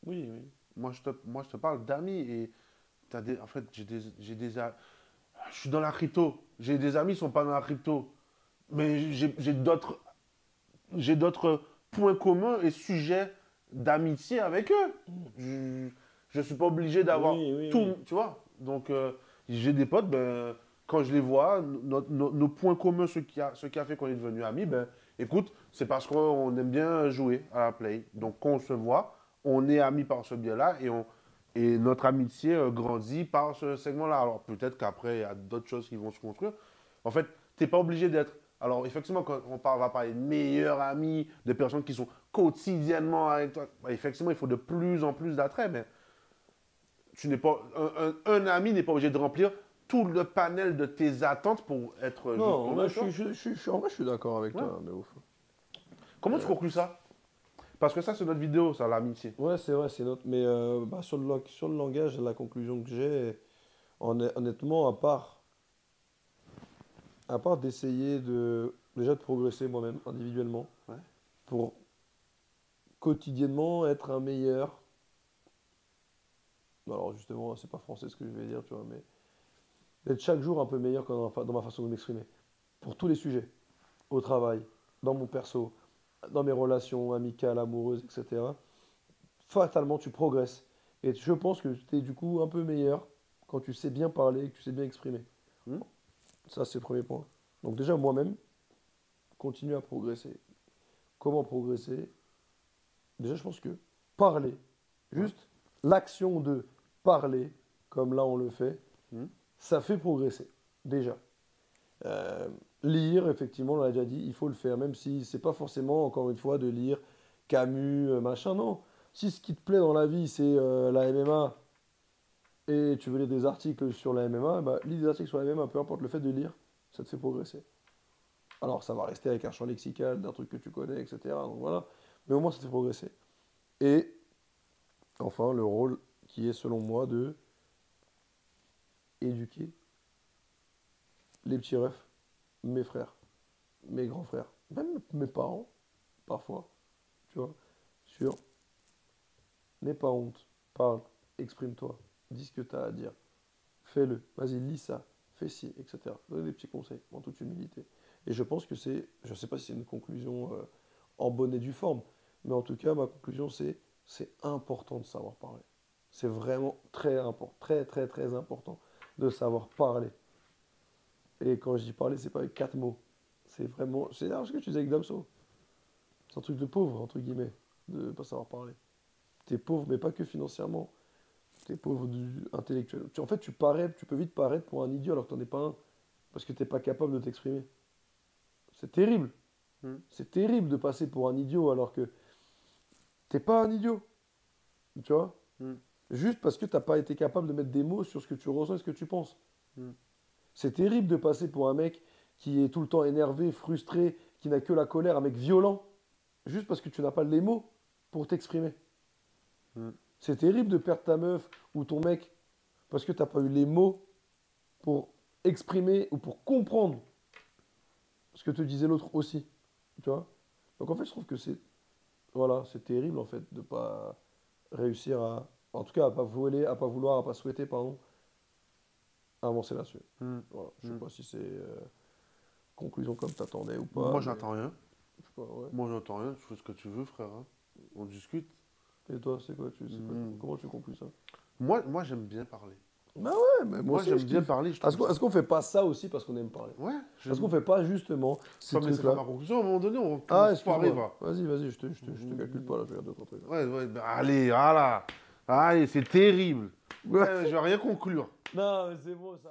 Oui, oui. Moi je te parle d'amis et en fait, je suis dans la crypto. J'ai des amis qui sont pas dans la crypto, mais j'ai d'autres points communs et sujets d'amitié avec eux. Je, je suis pas obligé d'avoir Oui, oui, tout, oui. tu vois. Donc, j'ai des potes, ben, quand je les vois, nos points communs, ce qui a fait qu'on est devenus amis, ben, écoute, c'est parce qu'on aime bien jouer à la play. Donc, quand on se voit, on est amis par ce biais-là et notre amitié grandit par ce segment-là. Alors, peut-être qu'après, il y a d'autres choses qui vont se construire. En fait, tu n'es pas obligé d'être. Alors, effectivement, quand va parler de meilleurs amis, de personnes qui sont quotidiennement avec toi, bah, effectivement, il faut de plus en plus d'attrait, mais tu n'es pas, un ami n'est pas obligé de remplir tout le panel de tes attentes pour être juste Non, ton là, ami, tu vois. en vrai, je suis d'accord avec Ouais. toi, de ouf. Comment tu Euh, conclus ça? Parce que ça, c'est notre vidéo, ça, l'amitié. ouais, c'est vrai, c'est notre. Mais sur le langage, la conclusion que j'ai, honnêtement, à part d'essayer déjà de progresser moi-même, individuellement, Ouais. pour quotidiennement être un meilleur. Alors, justement, c'est pas français ce que je vais dire, tu vois, mais d'être chaque jour un peu meilleur dans ma façon de m'exprimer. Pour tous les sujets. Au travail, dans mon perso, dans mes relations amicales, amoureuses, etc. Fatalement, tu progresses. Et je pense que tu es du coup un peu meilleur quand tu sais bien parler et que tu sais bien exprimer. Hmm. Ça, c'est le premier point. Donc déjà, moi-même, continuer à progresser. Comment progresser? Déjà, je pense que parler, Ouais. juste l'action de parler, comme là on le fait, Hmm. ça fait progresser. Déjà. Euh, Lire, effectivement, on l'a déjà dit, il faut le faire, même si c'est pas forcément, encore une fois, de lire Camus, machin, non. Si ce qui te plaît dans la vie, c'est la MMA, et tu veux lire des articles sur la MMA, bah, lis des articles sur la MMA, peu importe le fait de lire, ça te fait progresser. Alors, ça va rester avec un champ lexical, d'un truc que tu connais, etc. Donc voilà. Mais au moins, ça te fait progresser. Et enfin, le rôle qui est, selon moi, de éduquer les petits refs, mes frères, mes grands frères, même mes parents, parfois, tu vois, sur n'aie pas honte, parle, exprime-toi, dis ce que tu as à dire, fais-le, vas-y, lis ça, fais ci, etc. Donner des petits conseils, en toute humilité. Et je pense que c'est, je ne sais pas si c'est une conclusion en bonne et due forme, mais en tout cas, ma conclusion, c'est important de savoir parler. C'est vraiment très important, très, très, très important de savoir parler. Et quand je dis parler, c'est pas avec 4 mots. C'est vraiment, c'est ce que tu disais avec Damso. C'est un truc de pauvre, entre guillemets, de pas savoir parler. T'es pauvre, mais pas que financièrement. T'es pauvre intellectuel. En fait, tu peux vite paraître pour un idiot alors que t'en es pas un. Parce que t'es pas capable de t'exprimer. C'est terrible. Mm. C'est terrible de passer pour un idiot alors que t'es pas un idiot. Tu vois? Mm. Juste parce que t'as pas été capable de mettre des mots sur ce que tu ressens et ce que tu penses. Mm. C'est terrible de passer pour un mec qui est tout le temps énervé, frustré, qui n'a que la colère, un mec violent, juste parce que tu n'as pas les mots pour t'exprimer. Mm. C'est terrible de perdre ta meuf ou ton mec parce que tu n'as pas eu les mots pour exprimer ou pour comprendre ce que te disait l'autre aussi. Tu vois? Donc en fait, je trouve que c'est voilà, c'est terrible en fait de pas réussir à, en tout cas, à pas voler, à pas vouloir, à pas souhaiter, pardon, avancer là-dessus. Mm. Voilà, je sais Mm. pas si c'est conclusion comme t'attendais ou pas, Moi, mais j'attends rien. je sais pas, ouais. Moi, j'entends rien. Tu fais ce que tu veux, frère, hein. On discute. Et toi, c'est quoi, Mm. comment tu conclus ça? Moi j'aime bien parler. Bah ouais, mais moi Moi, aussi j'aime je bien kiffe. parler. Je Est-ce trouve qu'on ça. est-ce qu'on fait pas ça aussi parce qu'on aime parler? Ouais, Est-ce qu'on j'aime. fait pas justement ces Enfin, mais c'est pas trucs-là? ma conclusion. À un moment donné, on Ah, faut arriver. excuse-moi. Vas-y, je te calcule pas là, je regarde d'autres trucs. Ouais, ouais, bah, allez, voilà. Allez, c'est terrible. Ouais, je vais rien conclure. Non, mais c'est bon ça.